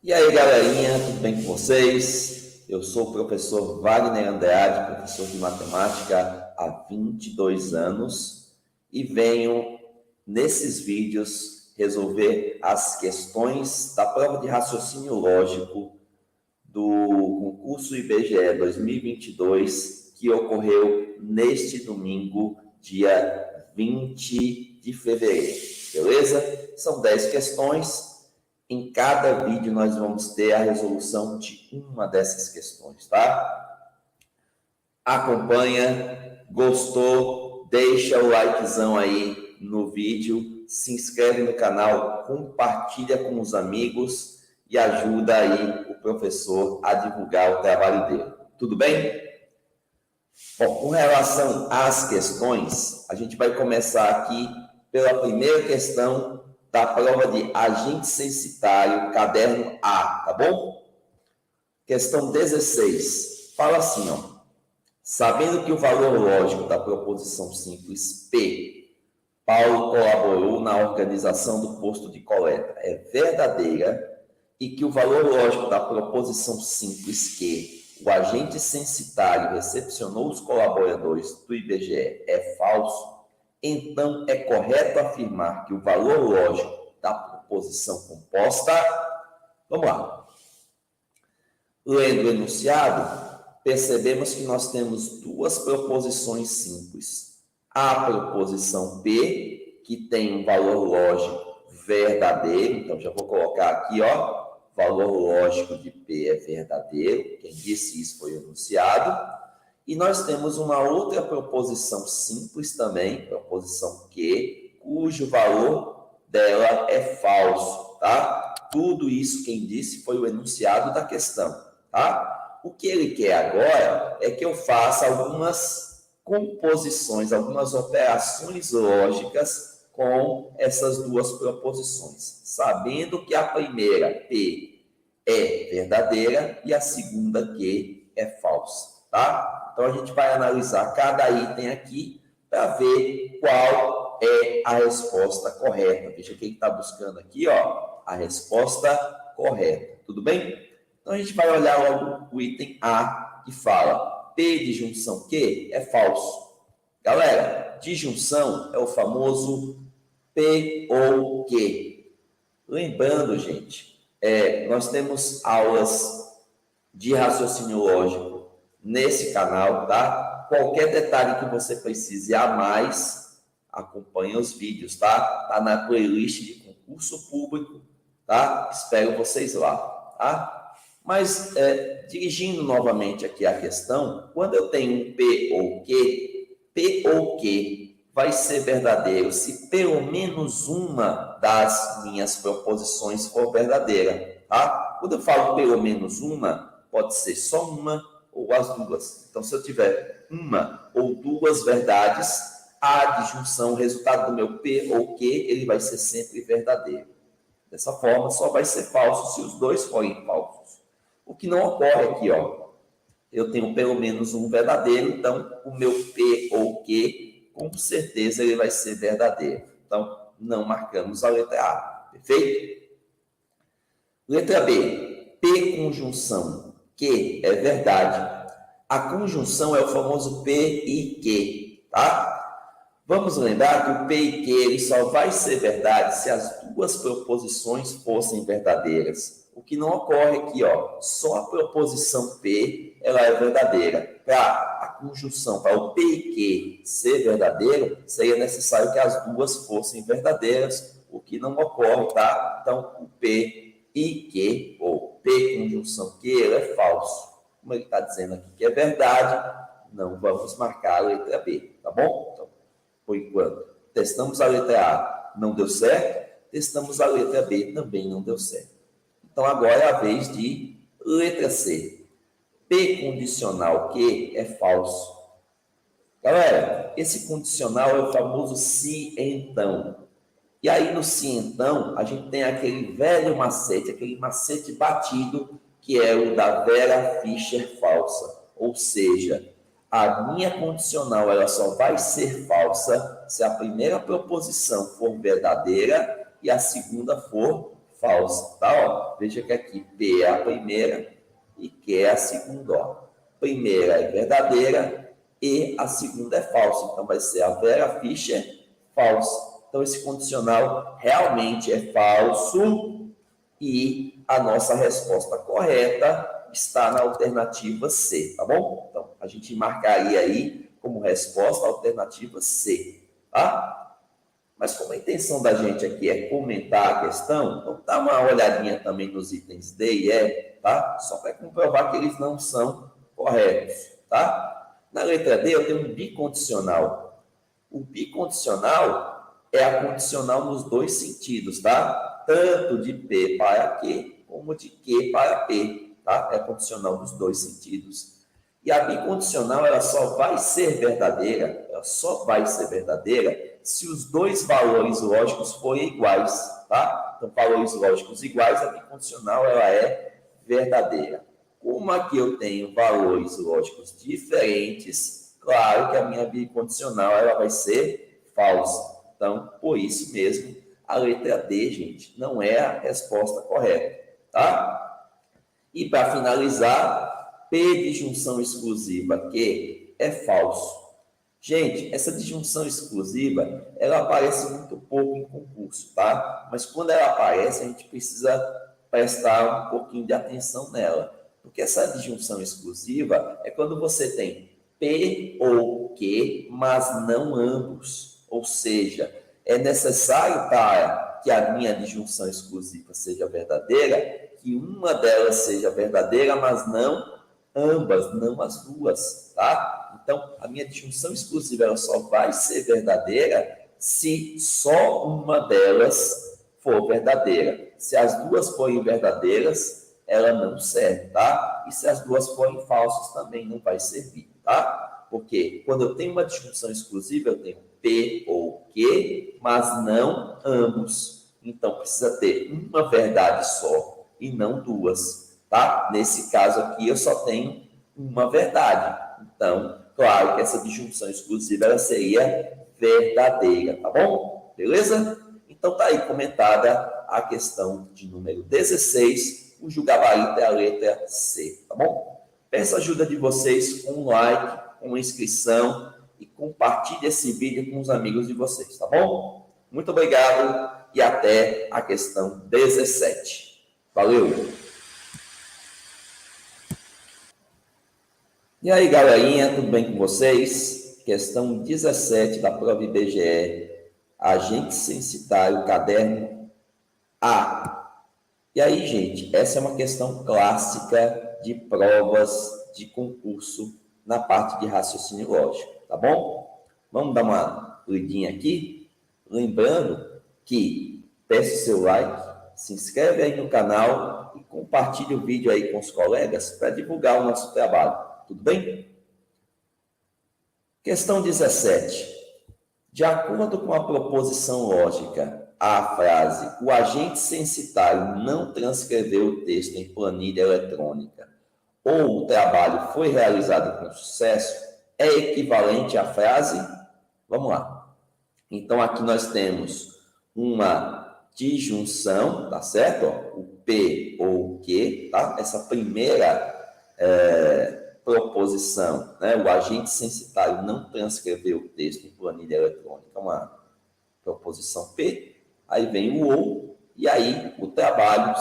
E aí, galerinha, tudo bem com vocês? Eu sou o professor Wagner Andrade, professor de matemática há 22 anos e venho, nesses vídeos, resolver as questões da prova de raciocínio lógico do concurso IBGE 2022, que ocorreu neste domingo, dia 20 de fevereiro, beleza? São 10 questões. Em cada vídeo nós vamos ter a resolução de uma dessas questões, tá? Acompanha, gostou, deixa o likezão aí no vídeo, se inscreve no canal, compartilha com os amigos e ajuda aí o professor a divulgar o trabalho dele. Tudo bem? Bom, com relação às questões, a gente vai começar aqui pela primeira questão da prova de agente censitário, caderno A, tá bom? Questão 16. Fala assim, ó. Sabendo que o valor lógico da proposição simples P, Paulo colaborou na organização do posto de coleta, é verdadeira, e que o valor lógico da proposição simples Q, o agente censitário recepcionou os colaboradores do IBGE, é falso, então é correto afirmar que o valor lógico da proposição composta... Vamos lá. Lendo o enunciado, percebemos que nós temos duas proposições simples. A proposição P, que tem um valor lógico verdadeiro, então já vou colocar aqui, ó, valor lógico de P é verdadeiro, quem disse isso foi o enunciado. E nós temos uma outra proposição simples também, proposição Q, cujo valor dela é falso, tá? Tudo isso quem disse foi o enunciado da questão, tá? O que ele quer agora é que eu faça algumas composições, algumas operações lógicas com essas duas proposições, sabendo que a primeira, P, é verdadeira e a segunda, Q, é falsa, tá? Então, a gente vai analisar cada item aqui para ver qual é a resposta correta. Veja quem está buscando aqui, ó, a resposta correta. Tudo bem? Então, a gente vai olhar logo o item A, que fala P de junção Q é falso. Galera, disjunção é o famoso P ou Q. Lembrando, gente, nós temos aulas de raciocínio lógico nesse canal, tá? Qualquer detalhe que você precise a mais, acompanhe os vídeos, tá? Tá na playlist de concurso público, tá? Espero vocês lá, tá? Mas, dirigindo novamente aqui a questão, quando eu tenho um P ou Q vai ser verdadeiro se pelo menos uma das minhas proposições for verdadeira, tá? Quando eu falo pelo menos uma, pode ser só uma ou as duas. Então, se eu tiver uma ou duas verdades, a adjunção, o resultado do meu P ou Q, ele vai ser sempre verdadeiro. Dessa forma, só vai ser falso se os dois forem falsos. O que não ocorre aqui, ó. Eu tenho pelo menos um verdadeiro, então o meu P ou Q, com certeza, ele vai ser verdadeiro. Então, não marcamos a letra A. Perfeito? Letra B. P conjunção Q é verdade. A conjunção é o famoso P e Q, tá? Vamos lembrar que o P e Q ele só vai ser verdade se as duas proposições fossem verdadeiras. O que não ocorre aqui, ó, só a proposição P ela é verdadeira. Para a conjunção, para o P e Q ser verdadeiro, seria necessário que as duas fossem verdadeiras, o que não ocorre, tá? Então, o P e Q, ou P conjunção Q, ele é falso. Como ele está dizendo aqui que é verdade, não vamos marcar a letra B, tá bom? Então, por enquanto, testamos a letra A, não deu certo. Testamos a letra B, também não deu certo. Então, agora é a vez de letra C. P condicional Q é falso. Galera, esse condicional é o famoso se então. E aí, no se então, a gente tem aquele velho macete, aquele macete batido, que é o da Vera Fischer falsa. Ou seja, a minha condicional ela só vai ser falsa se a primeira proposição for verdadeira e a segunda for falsa, tá? Ó, veja que aqui P é a primeira e Q é a segunda, ó. Primeira é verdadeira e a segunda é falsa. Então, vai ser a Vera Fischer falsa. Então, esse condicional realmente é falso e a nossa resposta correta está na alternativa C, tá bom? Então, a gente marcaria aí como resposta a alternativa C, tá? Mas como a intenção da gente aqui é comentar a questão, então dá uma olhadinha também nos itens D e E, tá? Só para comprovar que eles não são corretos, tá? Na letra D eu tenho um bicondicional. O bicondicional é a condicional nos dois sentidos, tá? Tanto de P para Q, como de Q para P, tá? É a condicional nos dois sentidos. E a bicondicional, ela só vai ser verdadeira, se os dois valores lógicos forem iguais, tá? Então, valores lógicos iguais, a bicondicional, ela é verdadeira. Como aqui eu tenho valores lógicos diferentes, claro que a minha bicondicional, ela vai ser falsa. Então, por isso mesmo, a letra D, gente, não é a resposta correta, tá? E para finalizar, P de junção exclusiva Q é falso. Gente, essa disjunção exclusiva, ela aparece muito pouco em concurso, tá? Mas quando ela aparece, a gente precisa prestar um pouquinho de atenção nela. Porque essa disjunção exclusiva é quando você tem P ou Q, mas não ambos. Ou seja, é necessário para que a minha disjunção exclusiva seja verdadeira, que uma delas seja verdadeira, mas não ambas, não as duas, tá? Então, a minha disjunção exclusiva ela só vai ser verdadeira se só uma delas for verdadeira. Se as duas forem verdadeiras, ela não serve, tá? E se as duas forem falsas, também não vai servir, tá? Porque quando eu tenho uma disjunção exclusiva, eu tenho P ou Q, mas não ambos. Então, precisa ter uma verdade só e não duas, tá? Nesse caso aqui, eu só tenho uma verdade. Então, claro que essa disjunção exclusiva ela seria verdadeira, tá bom? Beleza? Então, tá aí comentada a questão de número 16, cujo gabarito é a letra C, tá bom? Peço a ajuda de vocês com um like, com uma inscrição e compartilhe esse vídeo com os amigos de vocês, tá bom? Muito obrigado e até a questão 17. Valeu! E aí, galerinha, tudo bem com vocês? Questão 17 da prova IBGE, agente censitário, caderno A. E aí, gente, essa é uma questão clássica de provas de concurso na parte de raciocínio lógico, tá bom? Vamos dar uma lidinha aqui? Lembrando que peço seu like, se inscreve aí no canal e compartilhe o vídeo aí com os colegas para divulgar o nosso trabalho. Tudo bem? Questão 17. De acordo com a proposição lógica, a frase "o agente censitário não transcreveu o texto em planilha eletrônica" ou "o trabalho foi realizado com sucesso" é equivalente à frase? Vamos lá. Então, aqui nós temos uma disjunção, tá certo? Ó, o P ou o Q, tá? Essa primeira proposição, né? O agente censitário não transcreveu o texto em planilha eletrônica, uma proposição P, aí vem o ou, e aí o trabalho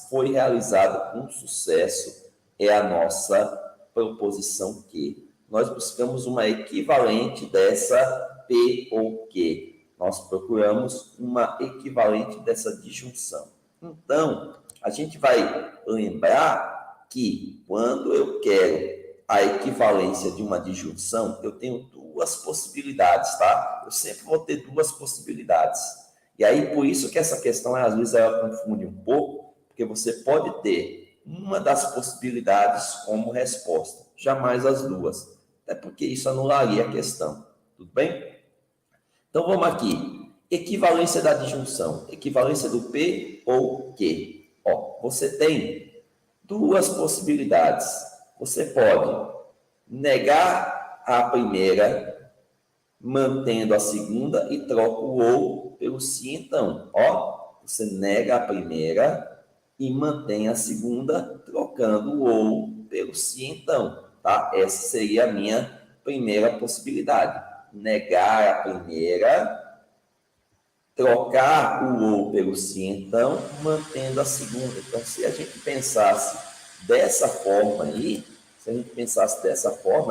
foi realizado com sucesso, é a nossa proposição Q. Nós buscamos uma equivalente dessa P ou Q. Nós procuramos uma equivalente dessa disjunção. Então, a gente vai lembrar que quando eu quero a equivalência de uma disjunção, eu tenho duas possibilidades, tá? Eu sempre vou ter duas possibilidades. E aí, por isso que essa questão, às vezes, ela confunde um pouco, porque você pode ter uma das possibilidades como resposta, jamais as duas. Até porque isso anularia a questão. Tudo bem? Então, vamos aqui. Equivalência da disjunção. Equivalência do P ou Q. Ó, você tem duas possibilidades. Você pode negar a primeira, mantendo a segunda, e troca o ou pelo sim, então. Ó, Você nega a primeira e mantém a segunda, trocando o ou pelo se então, tá? Essa seria a minha primeira possibilidade. Negar a primeira, trocar o ou pelo se então, mantendo a segunda. Então, se a gente pensasse dessa forma aí,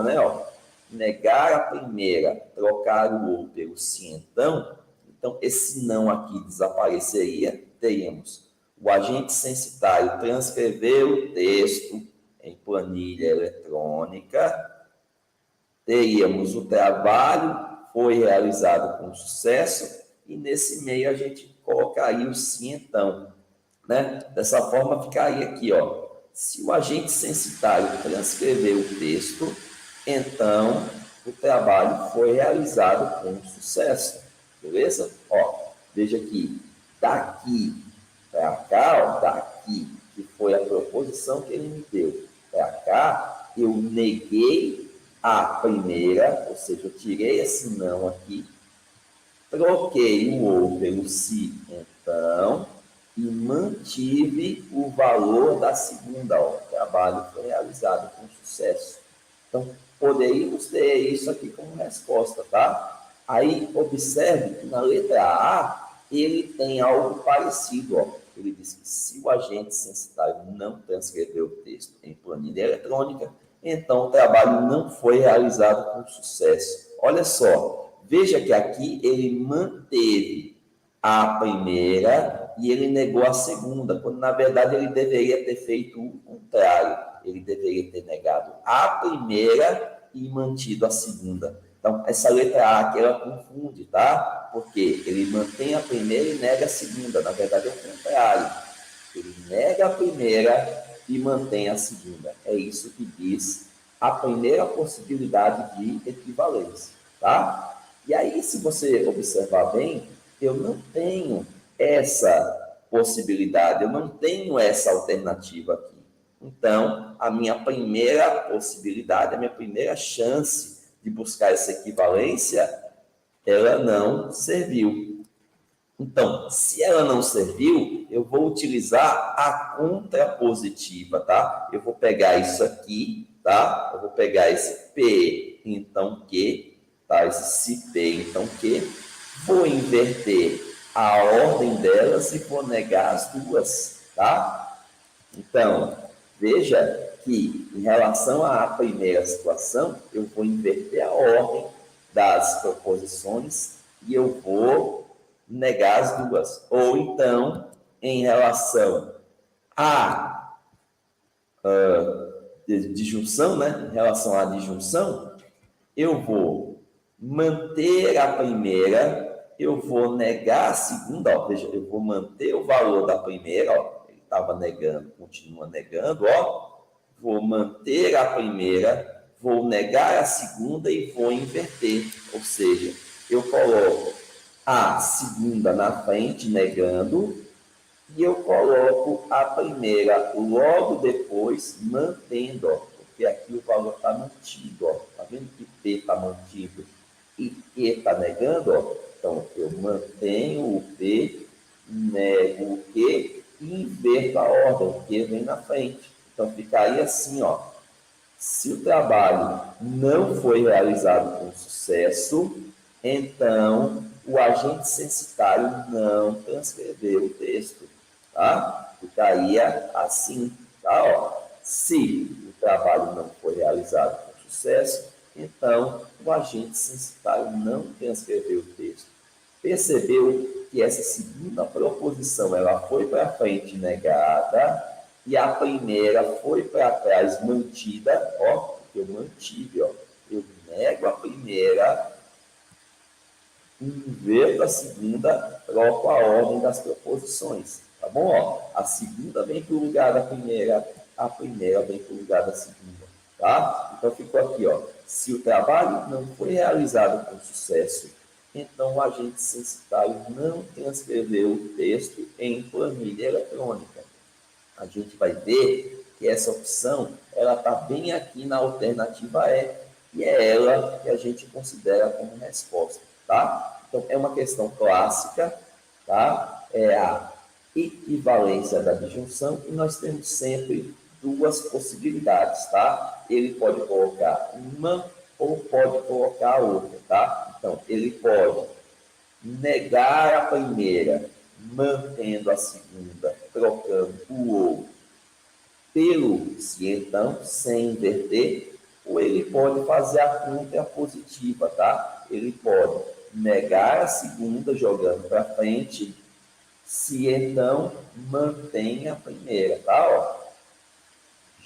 né, ó, negar a primeira, trocar o ou pelo se então esse não aqui desapareceria, teríamos o agente censitário transcreveu o texto em planilha eletrônica, teríamos o trabalho foi realizado com sucesso, e nesse meio a gente colocaria o sim então, né? Dessa forma ficaria aqui, ó, se o agente censitário transcreveu o texto, então o trabalho foi realizado com sucesso, beleza? Ó, veja aqui, daqui para cá, ó, daqui, que foi a proposição que ele me deu, para cá, eu neguei a primeira, ou seja, eu tirei esse não aqui, troquei o ou pelo se, então, e mantive o valor da segunda. Ó, o trabalho foi realizado com sucesso. Então, poderíamos ter isso aqui como resposta, tá? Aí, observe que na letra A, ele tem algo parecido, ó. Ele diz que se o agente censitário não transcreveu o texto em planilha eletrônica, então o trabalho não foi realizado com sucesso. Olha só, veja que aqui ele manteve a primeira e ele negou a segunda, quando na verdade ele deveria ter feito o contrário. Ele deveria ter negado a primeira e mantido a segunda. Então, essa letra A aqui, ela confunde, tá? Porque ele mantém a primeira e nega a segunda. Na verdade, é o contrário. Ele nega a primeira e mantém a segunda. É isso que diz a primeira possibilidade de equivalência, tá? E aí, se você observar bem, eu não tenho essa possibilidade, eu não tenho essa alternativa aqui. Então, a minha primeira possibilidade, a minha primeira chance de buscar essa equivalência, ela não serviu. Então, se ela não serviu, eu vou utilizar a contrapositiva, tá? Eu vou pegar isso aqui, tá? Eu vou pegar esse P, então que, tá? Esse se P, então que, vou inverter a ordem delas e vou negar as duas, tá? Então, veja que, em relação à primeira situação, eu vou inverter a ordem das proposições e eu vou negar as duas. Ou então, em relação à disjunção, né? Em relação à disjunção, eu vou manter a primeira, eu vou negar a segunda, ó, veja, eu vou manter o valor da primeira, ó, ele estava negando, continua negando, ó, vou manter a primeira, vou negar a segunda e vou inverter, ou seja, eu coloco a segunda na frente, negando, e eu coloco a primeira logo depois, mantendo, ó, porque aqui o valor está mantido, ó. Tá vendo que P está mantido e Q está negando, ó? Então, eu mantenho o P, nego o Q e inverto a ordem, o Q vem na frente. Então, ficaria assim, ó. Se o trabalho não foi realizado com sucesso, então o agente censitário não transcreveu o texto, tá? Ficaria assim, tá? Ó, se o trabalho não foi realizado com sucesso, então o agente censitário não transcreveu o texto. Percebeu que essa segunda proposição ela foi para frente negada e a primeira foi para trás mantida, ó, porque eu mantive, ó. Eu nego a primeira, inverto a segunda, troco a ordem das proposições, tá bom? Ó, a segunda vem para o lugar da primeira, a primeira vem para o lugar da segunda, tá? Então ficou aqui, ó. Se o trabalho não foi realizado com sucesso, então o agente censitário não transcreveu o texto em planilha eletrônica. A gente vai ver que essa opção ela está bem aqui na alternativa E, e é ela que a gente considera como resposta, tá? Então, é uma questão clássica, tá? É a equivalência da disjunção e nós temos sempre duas possibilidades, tá? Ele pode colocar uma ou pode colocar outra, tá? Então, ele pode negar a primeira, mantendo a segunda, trocando o ou pelo se então, sem inverter, ou ele pode fazer a contrapositiva, tá? Ele pode negar a segunda, jogando para frente, se então mantém a primeira, tá? Ó,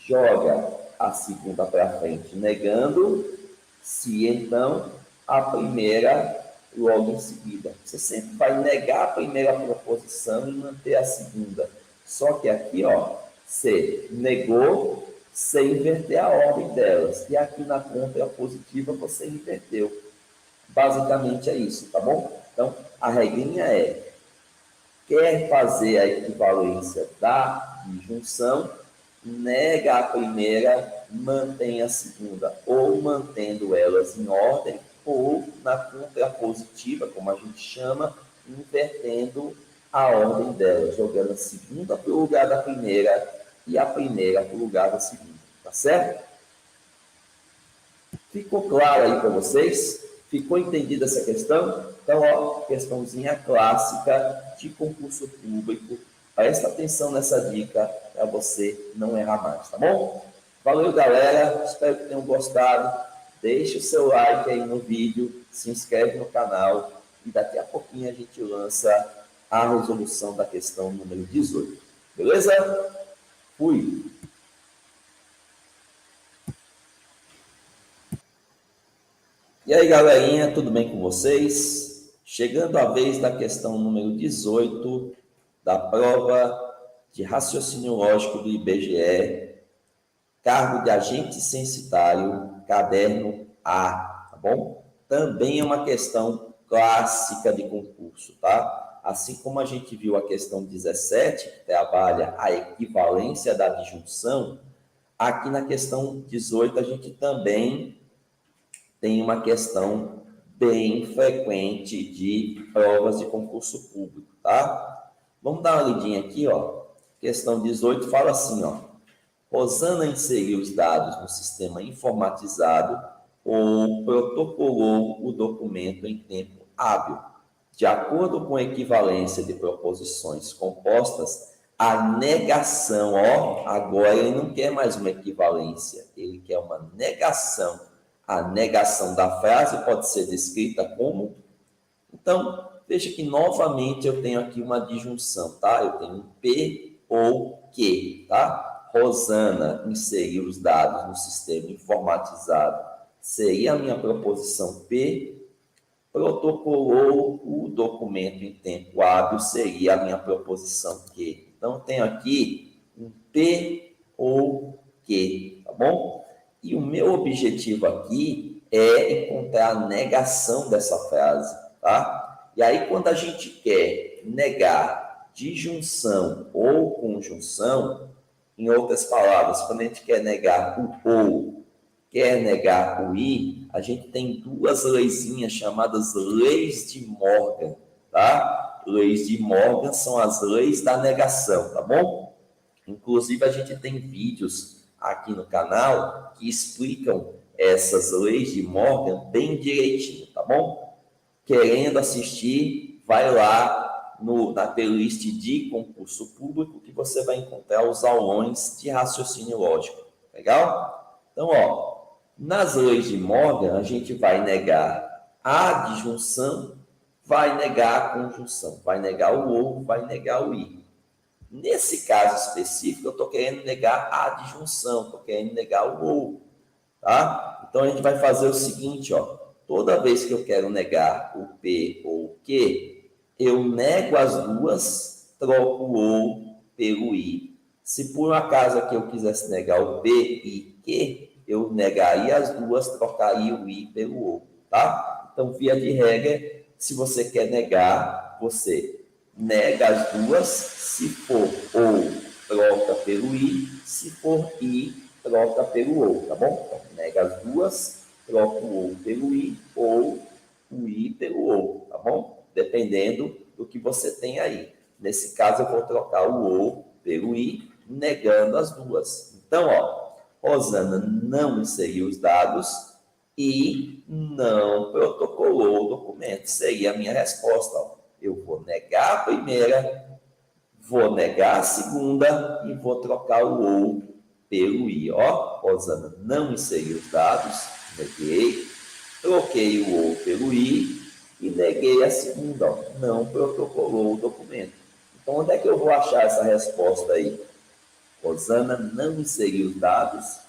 joga a segunda para frente, negando, se então a primeira logo em seguida. Você sempre vai negar a primeira proposição e manter a segunda. Só que aqui, ó, você negou sem inverter a ordem delas. E aqui na contrapositiva você inverteu. Basicamente é isso, tá bom? Então, a regrinha é: quer fazer a equivalência da disjunção, nega a primeira, mantém a segunda, ou mantendo elas em ordem, ou na contrapositiva, como a gente chama, invertendo a ordem delas, jogando a segunda para o lugar da primeira e a primeira para o lugar da segunda, tá certo? Ficou claro aí para vocês? Ficou entendida essa questão? Então, ó, questãozinha clássica de concurso público. Presta atenção nessa dica para você não errar mais, tá bom? Valeu, galera. Espero que tenham gostado. Deixe o seu like aí no vídeo, se inscreve no canal e daqui a pouquinho a gente lança a resolução da questão número 18. Beleza? Fui! E aí, galerinha, tudo bem com vocês? Chegando a vez da questão número 18 da prova de raciocínio lógico do IBGE, cargo de agente censitário, caderno A, tá bom? Também é uma questão clássica de concurso, tá? Assim como a gente viu a questão 17, que trabalha a equivalência da disjunção, aqui na questão 18 a gente também tem uma questão bem frequente de provas de concurso público, tá? Vamos dar uma lidinha aqui, ó. Questão 18 fala assim, ó. Rosana inseriu os dados no sistema informatizado ou protocolou o documento em tempo hábil. De acordo com a equivalência de proposições compostas, a negação, ó, agora ele não quer mais uma equivalência, ele quer uma negação. A negação da frase pode ser descrita como... Então, veja que novamente eu tenho aqui uma disjunção, tá? Eu tenho um P ou Q, tá? Rosana inseriu os dados no sistema informatizado. Seria a minha proposição P. Protocolou o documento em tempo hábil. Seria a minha proposição Q. Então, eu tenho aqui um P ou Q, tá bom? E o meu objetivo aqui é encontrar a negação dessa frase, tá? E aí, quando a gente quer negar disjunção ou conjunção, em outras palavras, quando a gente quer negar o ou, quer negar o i, a gente tem duas leizinhas chamadas leis de Morgan, tá? Leis de Morgan são as leis da negação, tá bom? Inclusive, a gente tem vídeos aqui no canal que explicam essas leis de Morgan bem direitinho, tá bom? Querendo assistir, vai lá na playlist de concurso público que você vai encontrar os aulões de raciocínio lógico. Legal? Então, ó, nas leis de Morgan, a gente vai negar a disjunção, vai negar a conjunção, vai negar o ou, vai negar o i. Nesse caso específico, eu estou querendo negar a disjunção, estou querendo negar o ou, tá? Então, a gente vai fazer o seguinte, ó. Toda vez que eu quero negar o P ou o Q, eu nego as duas, troco o ou pelo I. Se por um acaso aqui eu quisesse negar o P e Q, eu negaria as duas, trocaria o I pelo ou, tá? Então, via de regra, se você quer negar, você nega as duas, se for ou, troca pelo i, se for i, troca pelo ou, tá bom? Então, nega as duas, troca o ou pelo i, ou o i pelo ou, tá bom? Dependendo do que você tem aí. Nesse caso, eu vou trocar o ou pelo i, negando as duas. Então, ó, Rosana não inseriu os dados e não protocolou o documento. Seria a minha resposta. Ó. Eu vou negar a primeira, vou negar a segunda e vou trocar o ou pelo i. Ó, Rosana não inseriu os dados, neguei, troquei o ou pelo i e neguei a segunda, ó, não protocolou o documento. Então, onde é que eu vou achar essa resposta aí? Rosana não inseriu os dados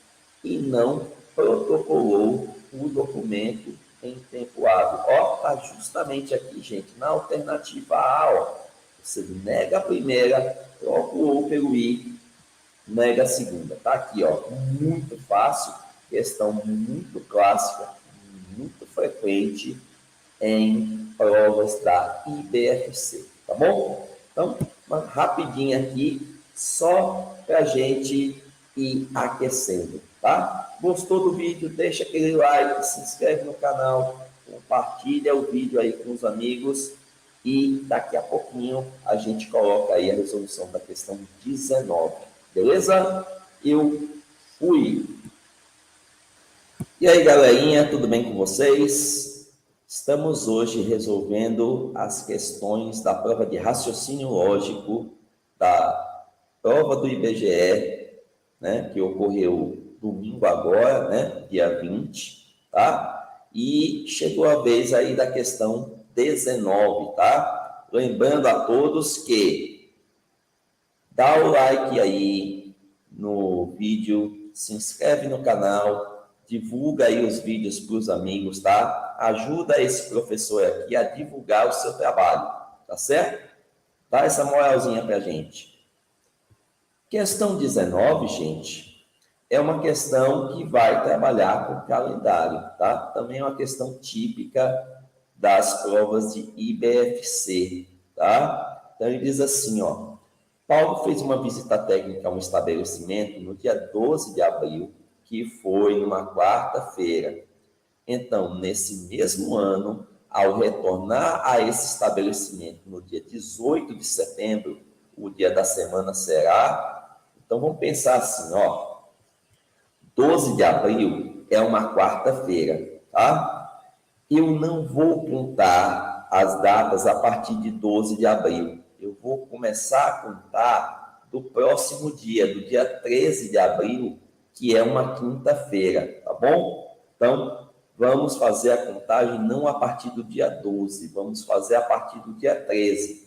e não protocolou o documento em tempo hábil. Ó, está justamente aqui, gente, na alternativa A, ó. Você nega a primeira, troca o ou pelo i, nega a segunda. Está aqui, ó, muito fácil, questão muito clássica, muito frequente em provas da IBFC, tá bom? Então, uma rapidinha aqui, só para a gente ir aquecendo, tá? Gostou do vídeo? Deixa aquele like, se inscreve no canal, compartilha o vídeo aí com os amigos e daqui a pouquinho a gente coloca aí a resolução da questão 19, beleza? Eu fui! E aí, galerinha, tudo bem com vocês? Estamos hoje resolvendo as questões da prova de raciocínio lógico da prova do IBGE, né, que ocorreu domingo agora, né, dia 20, tá? E chegou a vez aí da questão 19, tá? Lembrando a todos que dá o like aí no vídeo, se inscreve no canal, divulga aí os vídeos para os amigos, tá? Ajuda esse professor aqui a divulgar o seu trabalho, tá certo? Dá essa moralzinha para a gente. Questão 19, gente, é uma questão que vai trabalhar com calendário, tá? Também é uma questão típica das provas de IBFC, tá? Então, ele diz assim, ó, Paulo fez uma visita técnica a um estabelecimento no dia 12 de abril, que foi numa quarta-feira. Então, nesse mesmo ano, ao retornar a esse estabelecimento no dia 18 de setembro, o dia da semana será... Então, vamos pensar assim, ó. 12 de abril é uma quarta-feira, tá? Eu não vou contar as datas a partir de 12 de abril. Eu vou começar a contar do próximo dia, do dia 13 de abril, que é uma quinta-feira, tá bom? Então, vamos fazer a contagem não a partir do dia 12, vamos fazer a partir do dia 13.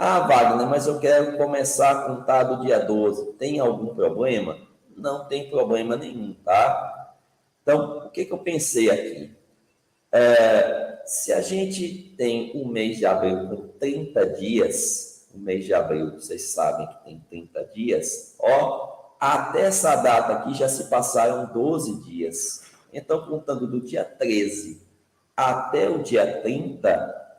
Ah, Wagner, mas eu quero começar a contar do dia 12. Tem algum problema? Não tem problema nenhum, tá? Então, o que eu pensei aqui? Se a gente tem um mês de abril com 30 dias, o mês de abril, vocês sabem que tem 30 dias, ó, até essa data aqui já se passaram 12 dias. Então, contando do dia 13 até o dia 30,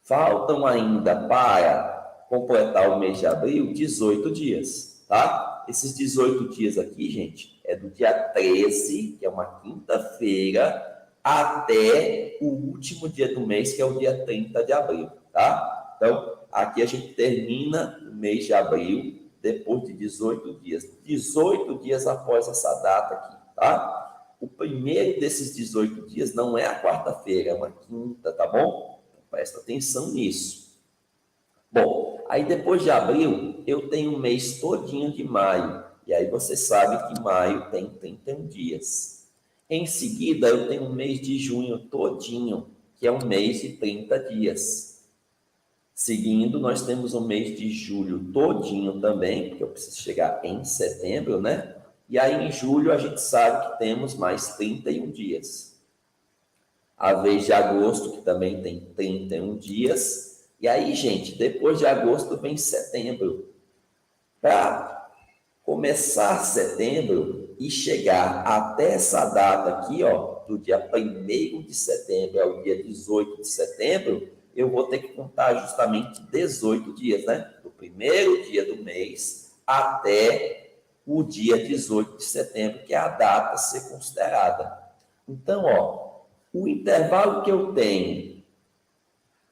faltam ainda para completar o mês de abril 18 dias, tá? Esses 18 dias aqui, gente, é do dia 13, que é uma quinta-feira, até o último dia do mês, que é o dia 30 de abril, tá? Então, aqui a gente termina o mês de abril depois de 18 dias. 18 dias após essa data aqui, tá? O primeiro desses 18 dias não é a quarta-feira, é uma quinta, tá bom? Então, presta atenção nisso. Bom, aí depois de abril, eu tenho um mês todinho de maio. E aí você sabe que maio tem 31 dias. Em seguida, eu tenho um mês de junho todinho, que é um mês de 30 dias. Seguindo, nós temos um mês de julho todinho também, porque eu preciso chegar em setembro, né? E aí, em julho, a gente sabe que temos mais 31 dias. A vez de agosto, que também tem 31 dias. E aí, gente, depois de agosto vem setembro. Para começar setembro e chegar até essa data aqui, ó, do dia 1º de setembro ao dia 18 de setembro, eu vou ter que contar justamente 18 dias, né? Do primeiro dia do mês até o dia 18 de setembro, que é a data a ser considerada. Então, ó, o intervalo que eu tenho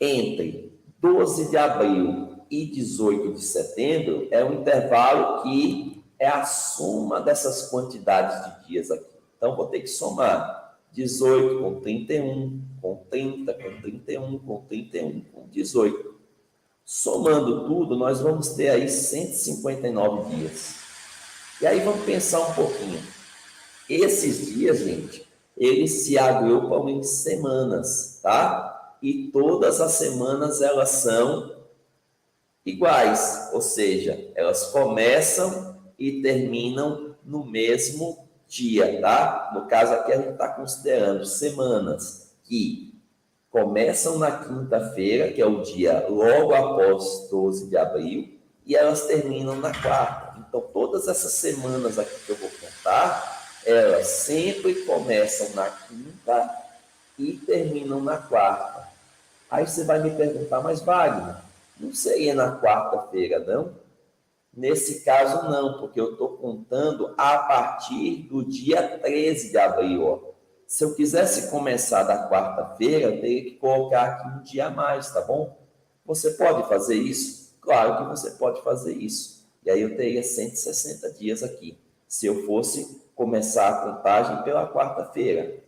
entre 12 de abril e 18 de setembro é um intervalo que é a soma dessas quantidades de dias aqui. Então, vou ter que somar 18 com 31, com 30, com 31, com 31, com 18. Somando tudo, nós vamos ter aí 159 dias. E aí vamos pensar um pouquinho. Esses dias, gente, eles se agrupam em semanas, tá? E todas as semanas elas são iguais, ou seja, elas começam e terminam no mesmo dia, tá? No caso aqui a gente está considerando semanas que começam na quinta-feira, que é o dia logo após 12 de abril, e elas terminam na quarta. Então, todas essas semanas aqui que eu vou contar, elas sempre começam na quinta e terminam na quarta. Aí você vai me perguntar, mas Wagner, não seria na quarta-feira, não? Nesse caso, não, porque eu estou contando a partir do dia 13 de abril. Ó. Se eu quisesse começar da quarta-feira, eu teria que colocar aqui um dia a mais, tá bom? Você pode fazer isso? Claro que você pode fazer isso. E aí eu teria 160 dias aqui, se eu fosse começar a contagem pela quarta-feira.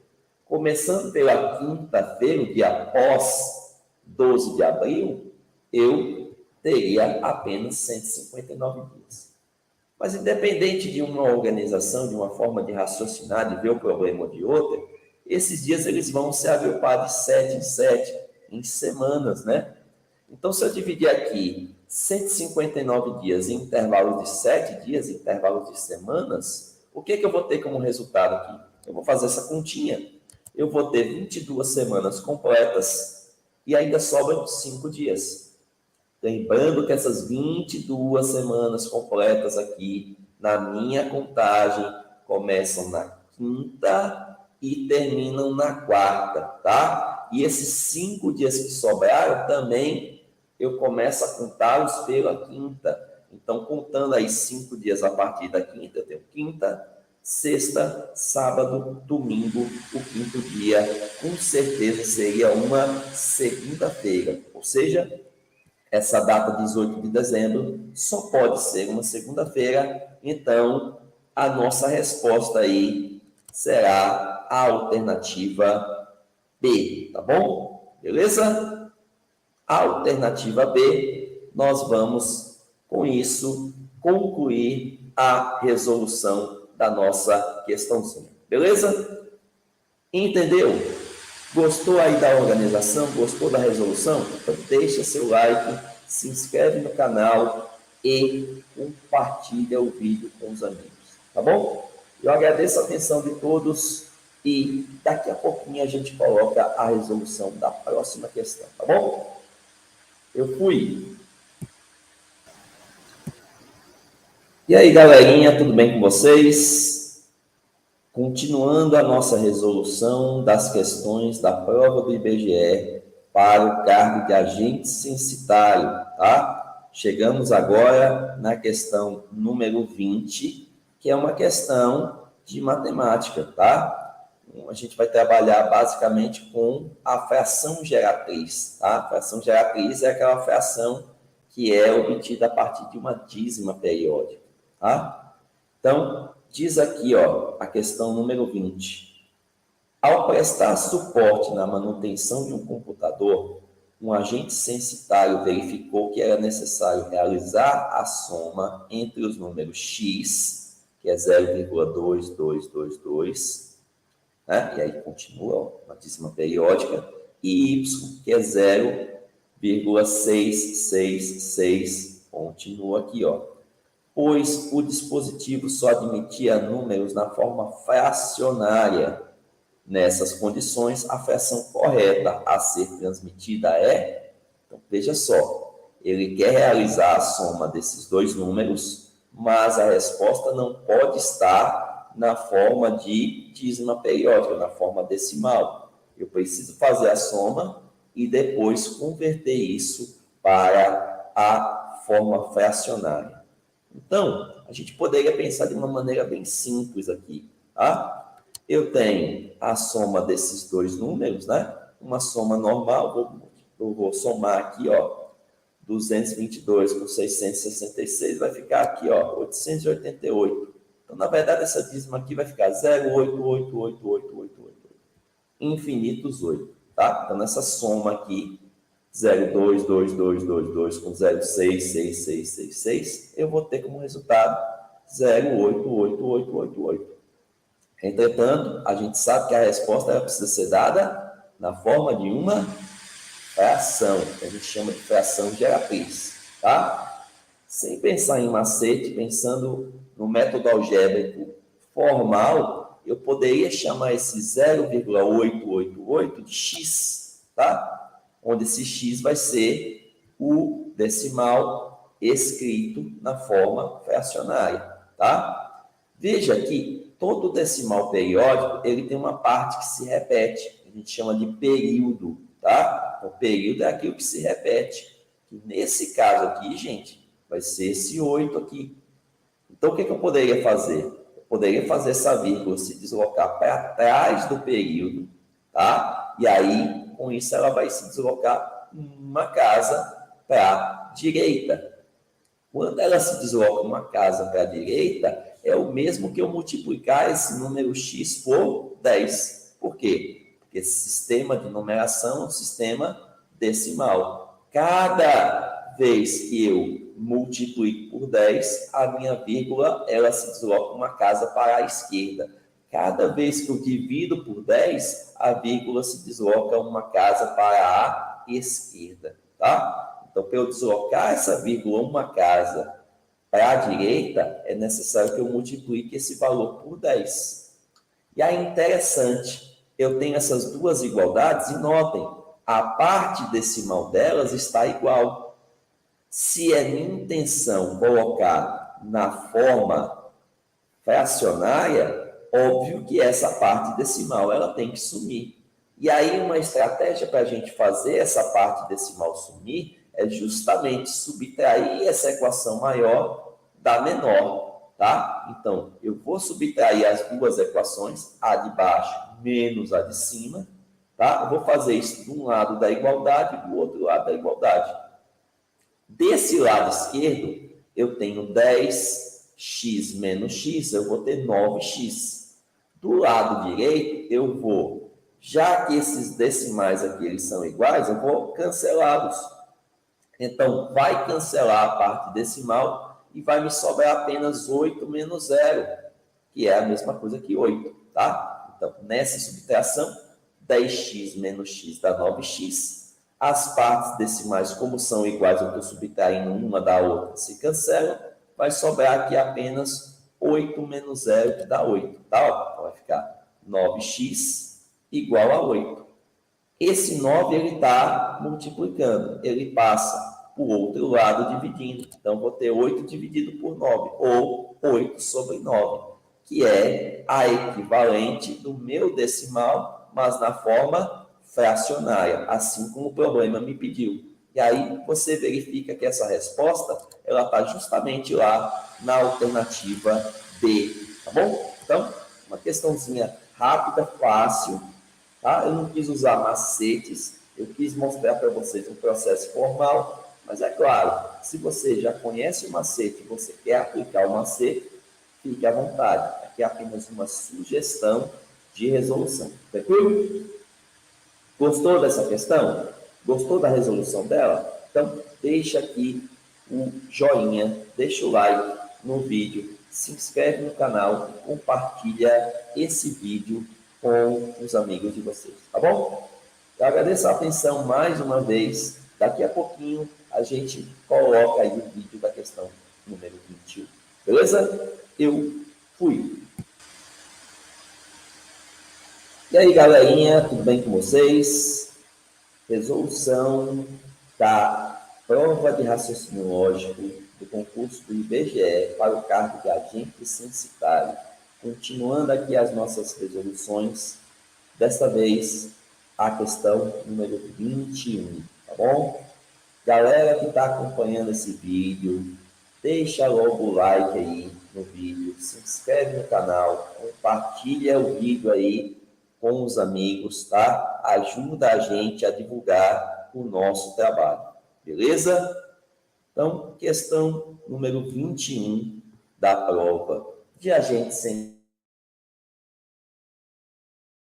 Começando pela quinta-feira, o dia após 12 de abril, eu teria apenas 159 dias. Mas independente de uma organização, de uma forma de raciocinar, de ver o problema ou de outra, esses dias eles vão se agrupar de 7 em 7, em semanas, né? Então, se eu dividir aqui 159 dias em intervalos de 7 dias, intervalos de semanas, o que eu vou ter como resultado aqui? Eu vou fazer essa continha. Eu vou ter 22 semanas completas e ainda sobram 5 dias. Lembrando que essas 22 semanas completas aqui, na minha contagem, começam na quinta e terminam na quarta, tá? E esses 5 dias que sobraram também, eu começo a contá-los pela quinta. Então, contando aí 5 dias a partir da quinta, eu tenho quinta, sexta, sábado, domingo, o quinto dia, com certeza seria uma segunda-feira. Ou seja, essa data 18 de dezembro só pode ser uma segunda-feira. Então, a nossa resposta aí será a alternativa B, tá bom? Beleza? A alternativa B, nós vamos, com isso, concluir a resolução da nossa questãozinha. Beleza? Entendeu? Gostou aí da organização? Gostou da resolução? Então deixa seu like, se inscreve no canal e compartilha o vídeo com os amigos, tá bom? Eu agradeço a atenção de todos e daqui a pouquinho a gente coloca a resolução da próxima questão, tá bom? Eu fui. E aí, galerinha, tudo bem com vocês? Continuando a nossa resolução das questões da prova do IBGE para o cargo de agente censitário, tá? Chegamos agora na questão número 20, que é uma questão de matemática, tá? A gente vai trabalhar basicamente com a fração geratriz, tá? A fração geratriz é aquela fração que é obtida a partir de uma dízima periódica, tá? Então, diz aqui, ó, a questão número 20. Ao prestar suporte na manutenção de um computador, um agente censitário verificou que era necessário realizar a soma entre os números x, que é 0,2222, né? E aí continua, ó, uma dízima periódica, e y, que é 0,666, continua aqui, ó. Pois o dispositivo só admitia números na forma fracionária. Nessas condições, a fração correta a ser transmitida é... Então, veja só, ele quer realizar a soma desses dois números, mas a resposta não pode estar na forma de dízima periódica, na forma decimal. Eu preciso fazer a soma e depois converter isso para a forma fracionária. Então, a gente poderia pensar de uma maneira bem simples aqui, tá? Eu tenho a soma desses dois números, né? Uma soma normal, eu vou somar aqui, ó, 222 com 666 vai ficar aqui, ó, 888. Então, na verdade, essa dízima aqui vai ficar 0,888888. Infinitos 8, tá? Então, nessa soma aqui, 0,22222 com 0,66666, eu vou ter como resultado 0,88888. Entretanto, a gente sabe que a resposta ela precisa ser dada na forma de uma fração, que a gente chama de fração geratriz, tá? Sem pensar em macete, pensando no método algébrico formal, eu poderia chamar esse 0,888 de x, tá? Onde esse x vai ser o decimal escrito na forma fracionária, tá? Veja que todo decimal periódico, ele tem uma parte que se repete, a gente chama de período, tá? O período é aquilo que se repete. E nesse caso aqui, gente, vai ser esse 8 aqui. Então, o que eu poderia fazer? Eu poderia fazer essa vírgula se deslocar para trás do período, tá? E aí, com isso, ela vai se deslocar uma casa para a direita. Quando ela se desloca uma casa para a direita, é o mesmo que eu multiplicar esse número x por 10. Por quê? Porque esse sistema de numeração é um sistema decimal. Cada vez que eu multiplico por 10, a minha vírgula ela se desloca uma casa para a esquerda. Cada vez que eu divido por 10, a vírgula se desloca uma casa para a esquerda, tá? Então, para eu deslocar essa vírgula uma casa para a direita, é necessário que eu multiplique esse valor por 10. E aí, interessante, eu tenho essas duas igualdades e notem, a parte decimal delas está igual. Se é minha intenção colocar na forma fracionária, óbvio que essa parte decimal ela tem que sumir. E aí uma estratégia para a gente fazer essa parte decimal sumir é justamente subtrair essa equação maior da menor, tá? Então, eu vou subtrair as duas equações, a de baixo menos a de cima, tá? Eu vou fazer isso de um lado da igualdade e do outro lado da igualdade. Desse lado esquerdo, eu tenho 10x menos x, eu vou ter 9x. Do lado direito, eu vou, já que esses decimais aqui eles são iguais, eu vou cancelá-los. Então, vai cancelar a parte decimal e vai me sobrar apenas 8 menos 0, que é a mesma coisa que 8, tá? Então, nessa subtração, 10x menos x dá 9x. As partes decimais, como são iguais, eu estou subtraindo uma da outra, se cancelam, vai sobrar aqui apenas 8 menos 0, que dá 8, tá? Então, vai ficar 9x igual a 8. Esse 9, ele está multiplicando, ele passa para o outro lado dividindo. Então, vou ter 8 dividido por 9, ou 8 sobre 9, que é a equivalente do meu decimal, mas na forma fracionária, assim como o problema me pediu. E aí você verifica que essa resposta ela está justamente lá na alternativa D, tá bom? Então, uma questãozinha rápida, fácil, tá? Eu não quis usar macetes, eu quis mostrar para vocês um processo formal, mas é claro, se você já conhece o macete e você quer aplicar o macete, fique à vontade. Aqui é apenas uma sugestão de resolução, tranquilo? Gostou dessa questão? Gostou da resolução dela? Então, deixa aqui o joinha, deixa o like no vídeo, se inscreve no canal e compartilha esse vídeo com os amigos de vocês, tá bom? Eu agradeço a atenção mais uma vez. Daqui a pouquinho a gente coloca aí o vídeo da questão número 21. Beleza? Eu fui. E aí, galerinha, tudo bem com vocês? Resolução da prova de raciocínio lógico do concurso do IBGE para o cargo de agente censitário. Continuando aqui as nossas resoluções, desta vez a questão número 21, tá bom? Galera que está acompanhando esse vídeo, deixa logo o like aí no vídeo, se inscreve no canal, compartilha o vídeo aí com os amigos, tá? Ajuda a gente a divulgar o nosso trabalho, beleza? Então, questão número 21 da prova de agente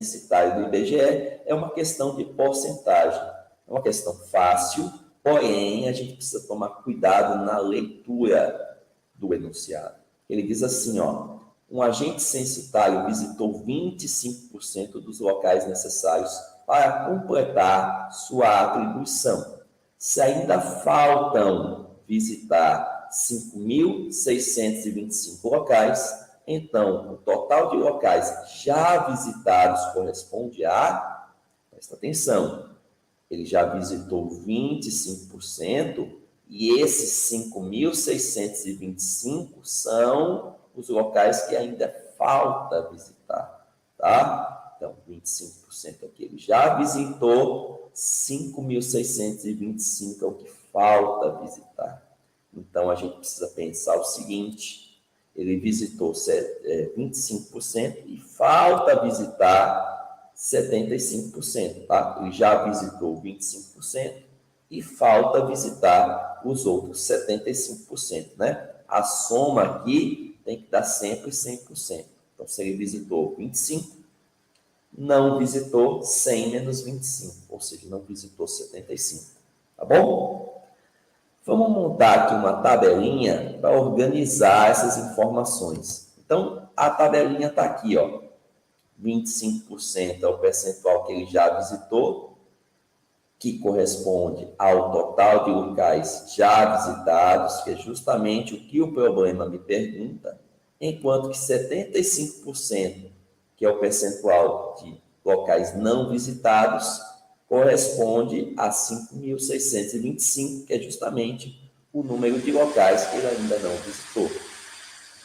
censitário do IBGE é uma questão de porcentagem. É uma questão fácil, porém, a gente precisa tomar cuidado na leitura do enunciado. Ele diz assim, ó, um agente censitário visitou 25% dos locais necessários para completar sua atribuição. Se ainda faltam visitar 5.625 locais, então o total de locais já visitados corresponde a, presta atenção, ele já visitou 25% e esses 5.625 são os locais que ainda falta visitar, tá? Então, 25% aqui ele já visitou, 5.625 é o que falta visitar. Então, a gente precisa pensar o seguinte, ele visitou 25% e falta visitar 75%, tá? Ele já visitou 25% e falta visitar os outros 75%, né? A soma aqui tem que dar sempre 100%. Então, se ele visitou 25, não visitou 100 menos 25, ou seja, não visitou 75, tá bom? Vamos montar aqui uma tabelinha para organizar essas informações. Então, a tabelinha está aqui, ó. 25% é o percentual que ele já visitou, que corresponde ao total de locais já visitados, que é justamente o que o problema me pergunta, enquanto que 75%, que é o percentual de locais não visitados, corresponde a 5.625, que é justamente o número de locais que ele ainda não visitou.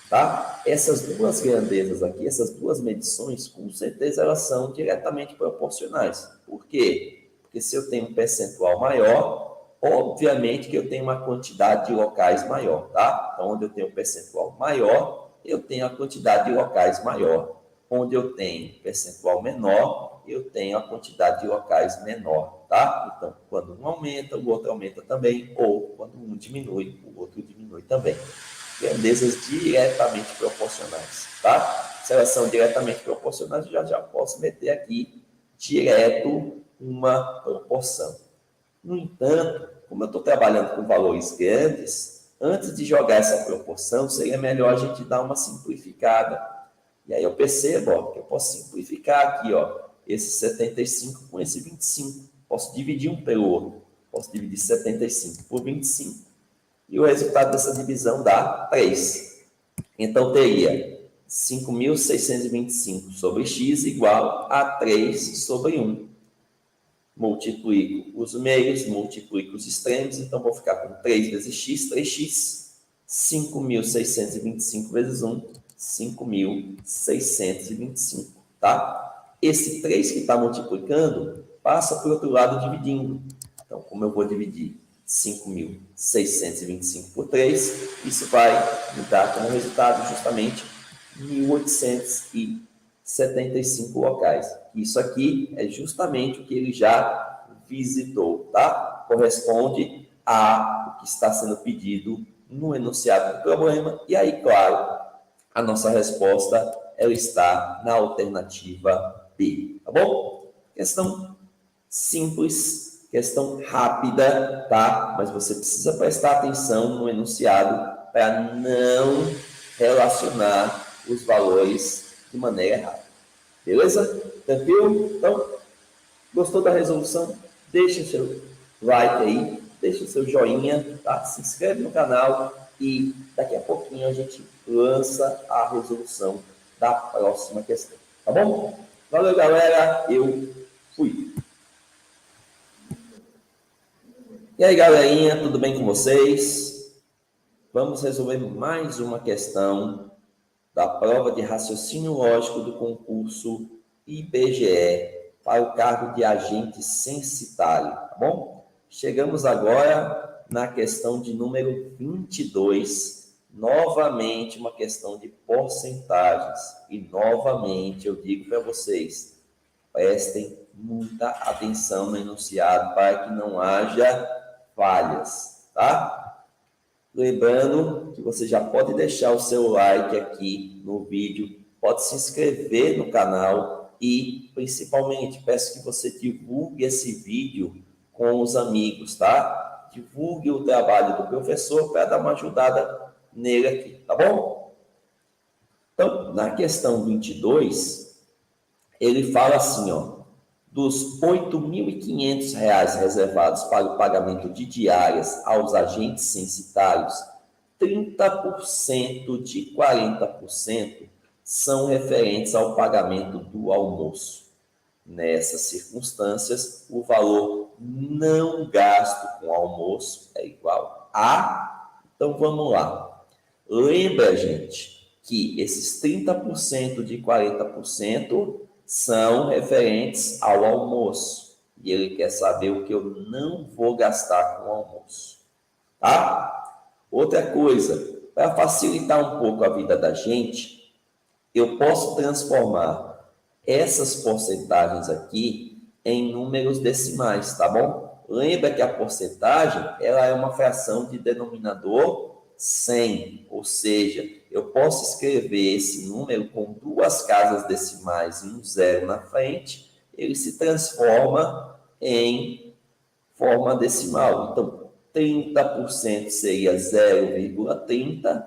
Tá? Essas duas grandezas aqui, essas duas medições, com certeza elas são diretamente proporcionais. Por quê? Porque se eu tenho um percentual maior, obviamente que eu tenho uma quantidade de locais maior, tá? Então, onde eu tenho um percentual maior, eu tenho a quantidade de locais maior. Onde eu tenho percentual menor, eu tenho a quantidade de locais menor, tá? Então, quando um aumenta, o outro aumenta também, ou quando um diminui, o outro diminui também. Grandezas diretamente proporcionais, tá? Se elas são diretamente proporcionais, eu já posso meter aqui direto uma proporção. No entanto, como eu estou trabalhando com valores grandes, antes de jogar essa proporção, seria melhor a gente dar uma simplificada. E aí eu percebo, ó, que eu posso simplificar aqui, ó, esse 75 com esse 25. Posso dividir um pelo outro. Posso dividir 75 por 25. E o resultado dessa divisão dá 3. Então, teria 5.625 sobre x igual a 3 sobre 1. Multiplico os meios, multiplico os extremos, então vou ficar com 3 vezes x, 3x. 5.625 vezes 1, 5.625, tá? Esse 3 que está multiplicando, passa para o outro lado dividindo. Então, como eu vou dividir 5.625 por 3, isso vai me dar como resultado justamente 1.875 locais. Isso aqui é justamente o que ele já visitou, tá? Corresponde a o que está sendo pedido no enunciado do problema. E aí, claro, a nossa resposta ela está na alternativa B, tá bom? Questão simples, questão rápida, tá? Mas você precisa prestar atenção no enunciado para não relacionar os valores de maneira errada. Beleza? Tranquilo? Então, gostou da resolução? Deixa o seu like aí, deixa o seu joinha, tá? Se inscreve no canal e daqui a pouquinho a gente lança a resolução da próxima questão. Tá bom? Valeu, galera. Eu fui. E aí, galerinha, tudo bem com vocês? Vamos resolver mais uma questão da prova de raciocínio lógico do concurso IBGE para o cargo de agente censitário, tá bom? Chegamos agora na questão de número 22, novamente uma questão de porcentagens. E novamente eu digo para vocês, prestem muita atenção no enunciado para que não haja falhas, tá? Lembrando que você já pode deixar o seu like aqui no vídeo, pode se inscrever no canal e, principalmente, peço que você divulgue esse vídeo com os amigos, tá? Divulgue o trabalho do professor para dar uma ajudada nele aqui, tá bom? Então, na questão 22, ele fala assim, ó, dos R$ 8.500 reservados para o pagamento de diárias aos agentes censitários, 30% de 40% são referentes ao pagamento do almoço. Nessas circunstâncias, o valor não gasto com almoço é igual a... Então, vamos lá. Lembra, gente, que esses 30% de 40% são referentes ao almoço. E ele quer saber o que eu não vou gastar com o almoço. Tá? Outra coisa, para facilitar um pouco a vida da gente, eu posso transformar essas porcentagens aqui em números decimais, tá bom? Lembra que a porcentagem, ela é uma fração de denominador 100, ou seja, eu posso escrever esse número com duas casas decimais e um zero na frente, ele se transforma em forma decimal. Então, 30% seria 0,30,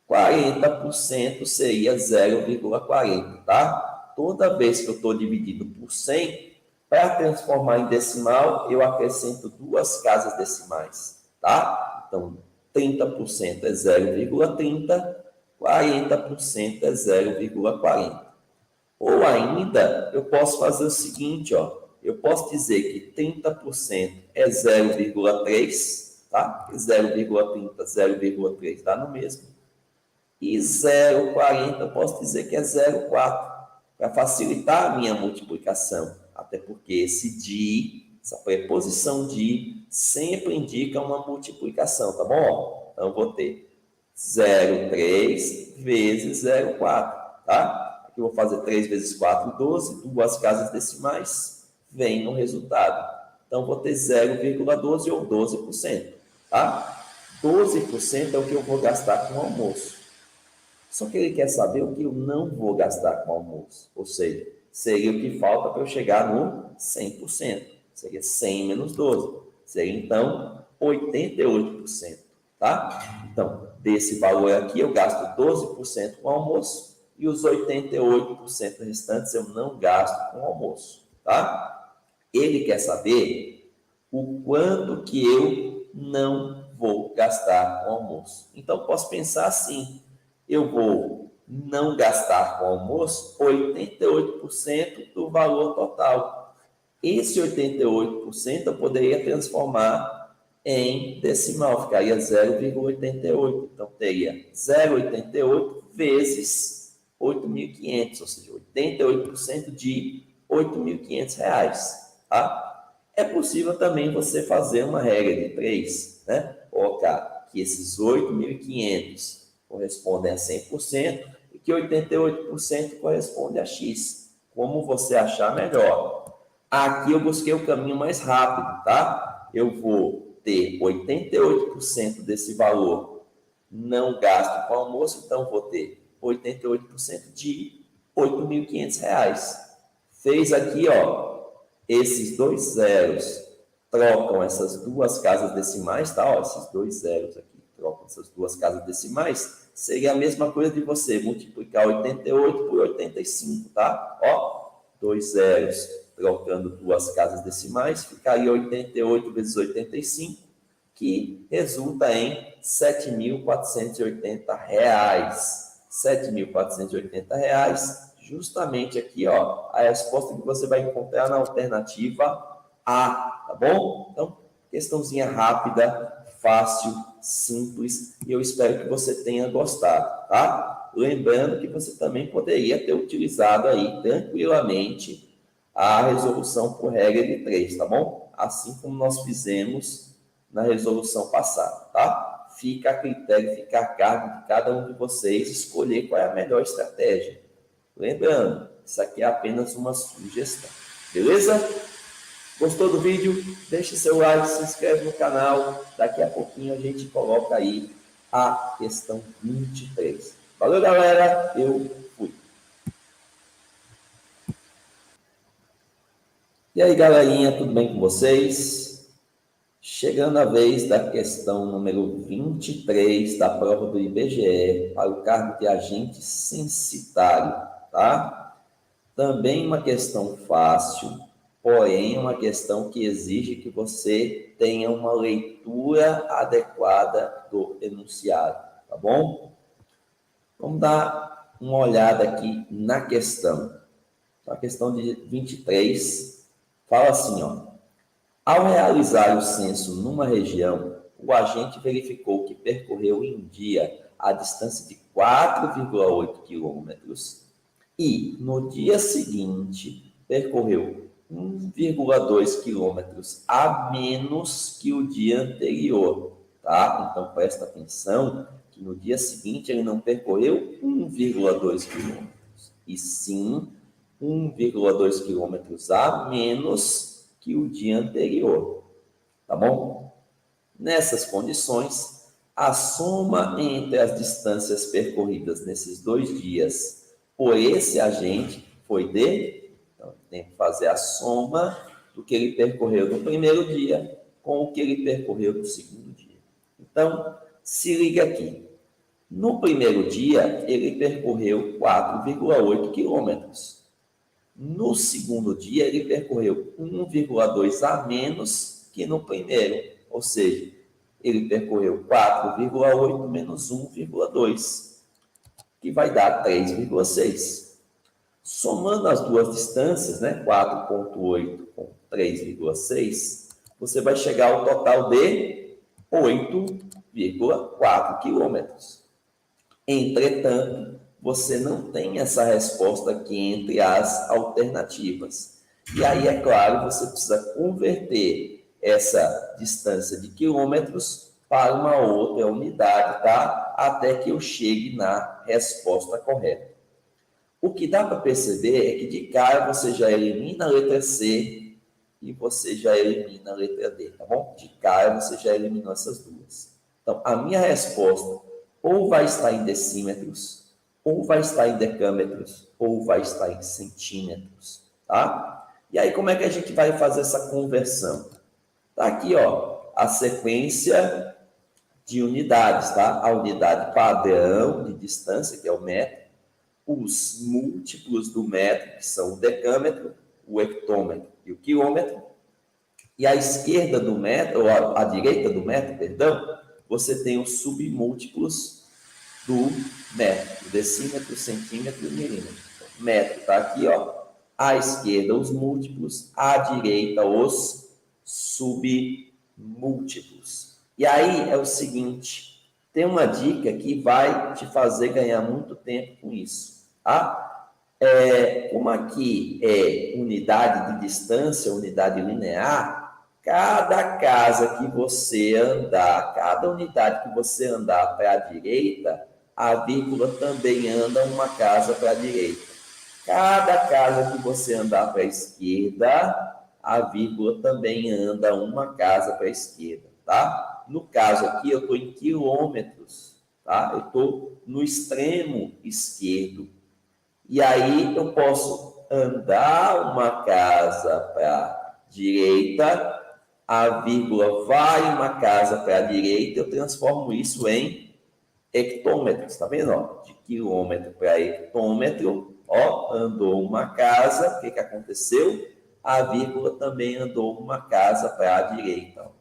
40% seria 0,40, tá? Toda vez que eu estou dividindo por 100, para transformar em decimal, eu acrescento duas casas decimais, tá? Então, 30% é 0,30, 40% é 0,40. Ou ainda, eu posso fazer o seguinte, ó, eu posso dizer que 30% é 0,3, tá? 0,30, 0,3 dá no mesmo. E 0,40 eu posso dizer que é 0,4, para facilitar a minha multiplicação. Até porque esse de, essa preposição de, sempre indica uma multiplicação, tá bom? Então, eu vou ter 0,3 vezes 0,4, tá? Aqui eu vou fazer 3 vezes 4, 12, duas casas decimais, vem no resultado. Então, vou ter 0,12 ou 12%, tá? 12% é o que eu vou gastar com o almoço. Só que ele quer saber o que eu não vou gastar com o almoço. Ou seja, seria o que falta para eu chegar no 100%. Seria 100 menos 12. Seria, então, 88%. Tá? Então, desse valor aqui, eu gasto 12% com o almoço e os 88% restantes eu não gasto com o almoço. Tá? Ele quer saber o quanto que eu não vou gastar com o almoço. Então, posso pensar assim: eu vou não gastar com o almoço 88% do valor total. Esse 88% eu poderia transformar em decimal, ficaria 0,88. Então, teria 0,88 vezes 8.500, ou seja, 88% de R$ 8.500. Tá? É possível também você fazer uma regra de 3, né? Colocar que esses 8.500 correspondem a 100% e que 88% corresponde a X. Como você achar melhor. Aqui eu busquei o caminho mais rápido, tá? Eu vou ter 88% desse valor não gasto com almoço, então vou ter 88% de R$ 8.500. Fez aqui, ó, esses dois zeros trocam essas duas casas decimais, tá? Ó, esses dois zeros aqui trocam essas duas casas decimais, seria a mesma coisa de você multiplicar 88 por 85, tá? Ó, dois zeros trocando duas casas decimais, ficaria 88 vezes 85, que resulta em R$ 7.480. R$ 7.480, justamente aqui, ó, a resposta que você vai encontrar na alternativa A, tá bom? Então, questãozinha rápida, fácil, simples, e eu espero que você tenha gostado, tá? Lembrando que você também poderia ter utilizado aí tranquilamente a resolução por regra de 3, tá bom? Assim como nós fizemos na resolução passada, tá? Fica a critério, fica a cargo de cada um de vocês escolher qual é a melhor estratégia. Lembrando, isso aqui é apenas uma sugestão, beleza? Gostou do vídeo? Deixe seu like, se inscreve no canal. Daqui a pouquinho a gente coloca aí a questão 23. Valeu, galera. Eu fui. E aí, galerinha, tudo bem com vocês? Chegando a vez da questão número 23 da prova do IBGE para o cargo de agente censitário, tá? Também uma questão fácil, porém uma questão que exige que você tenha uma leitura adequada do enunciado, tá bom? Vamos dar uma olhada aqui na questão. A questão de 23 fala assim, ó. Ao realizar o censo numa região, o agente verificou que percorreu em um dia a distância de 4,8 quilômetros e, no dia seguinte, percorreu 1,2 quilômetros a menos que o dia anterior, tá? Então, presta atenção que no dia seguinte ele não percorreu 1,2 quilômetros, e sim 1,2 quilômetros a menos que o dia anterior, tá bom? Nessas condições, a soma entre as distâncias percorridas nesses 2 dias por esse agente foi de... Então, tem que fazer a soma do que ele percorreu no primeiro dia com o que ele percorreu no segundo dia. Então, se liga aqui. No primeiro dia, ele percorreu 4,8 quilômetros. No segundo dia, ele percorreu 1,2 a menos que no primeiro, ou seja, ele percorreu 4,8 menos 1,2, que vai dar 3,6. Somando as duas distâncias, né, 4,8 com 3,6, você vai chegar ao total de 8,4 quilômetros. Entretanto, você não tem essa resposta aqui entre as alternativas. E aí, é claro, você precisa converter essa distância de quilômetros para uma outra unidade, tá? Até que eu chegue na resposta correta. O que dá para perceber é que de cara você já elimina a letra C e você já elimina a letra D, tá bom? De cara você já eliminou essas duas. Então, a minha resposta ou vai estar em decímetros, ou vai estar em decâmetros, ou vai estar em centímetros, tá? E aí, como é que a gente vai fazer essa conversão? Tá aqui, ó, a sequência de unidades, tá? A unidade padrão de distância, que é o metro, os múltiplos do metro, que são o decâmetro, o hectômetro e o quilômetro, e à esquerda do metro, ou à direita do metro, perdão, você tem os submúltiplos do metro, decímetro, centímetro e milímetro. O metro está aqui, ó, à esquerda os múltiplos, à direita os submúltiplos. E aí é o seguinte, tem uma dica que vai te fazer ganhar muito tempo com isso, tá? Como aqui é unidade de distância, unidade linear, cada casa que você andar, cada unidade que você andar para a direita, a vírgula também anda uma casa para a direita. Cada casa que você andar para a esquerda, a vírgula também anda uma casa para a esquerda, tá? No caso aqui, eu estou em quilômetros, tá? Eu estou no extremo esquerdo. E aí, eu posso andar uma casa para a direita, a vírgula vai uma casa para a direita, eu transformo isso em hectômetros, tá vendo? Ó? De quilômetro para hectômetro, ó, andou uma casa, o que aconteceu? A vírgula também andou uma casa para a direita. Ó.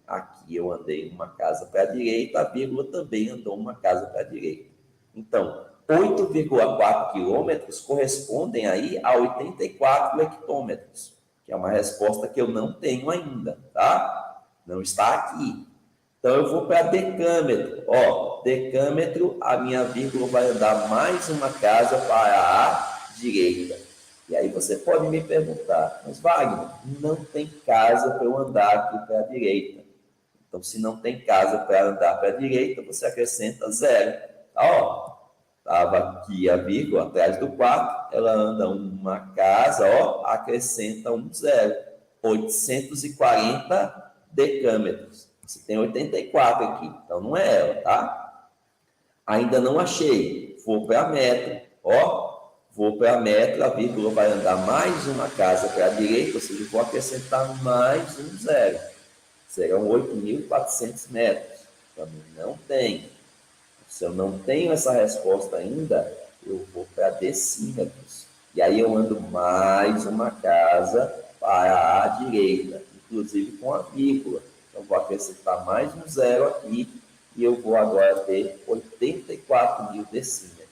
Aqui eu andei uma casa para a direita, a vírgula também andou uma casa para a direita. Então, 8,4 quilômetros correspondem aí a 84 hectômetros, que é uma resposta que eu não tenho ainda, tá? Não está aqui. Então, eu vou para decâmetro. Ó, decâmetro, a minha vírgula vai andar mais uma casa para a direita. E aí você pode me perguntar, mas Wagner, não tem casa para eu andar aqui para a direita. Então, se não tem casa para andar para a direita, você acrescenta 0. Ó, estava aqui a vírgula atrás do 4, ela anda uma casa, ó, acrescenta 0. 840 decâmetros. Você tem 84 aqui, então não é ela, tá? Ainda não achei. Vou para metro, ó. Vou para metro, a vírgula vai andar mais uma casa para a direita, ou seja, vou acrescentar mais um zero. Serão 8.400 metros. Também não tem. Se eu não tenho essa resposta ainda, eu vou para decímetros. E aí eu ando mais uma casa para a direita, inclusive com a vírgula. Então, vou acrescentar mais um zero aqui e eu vou agora ter 84.000 decímetros.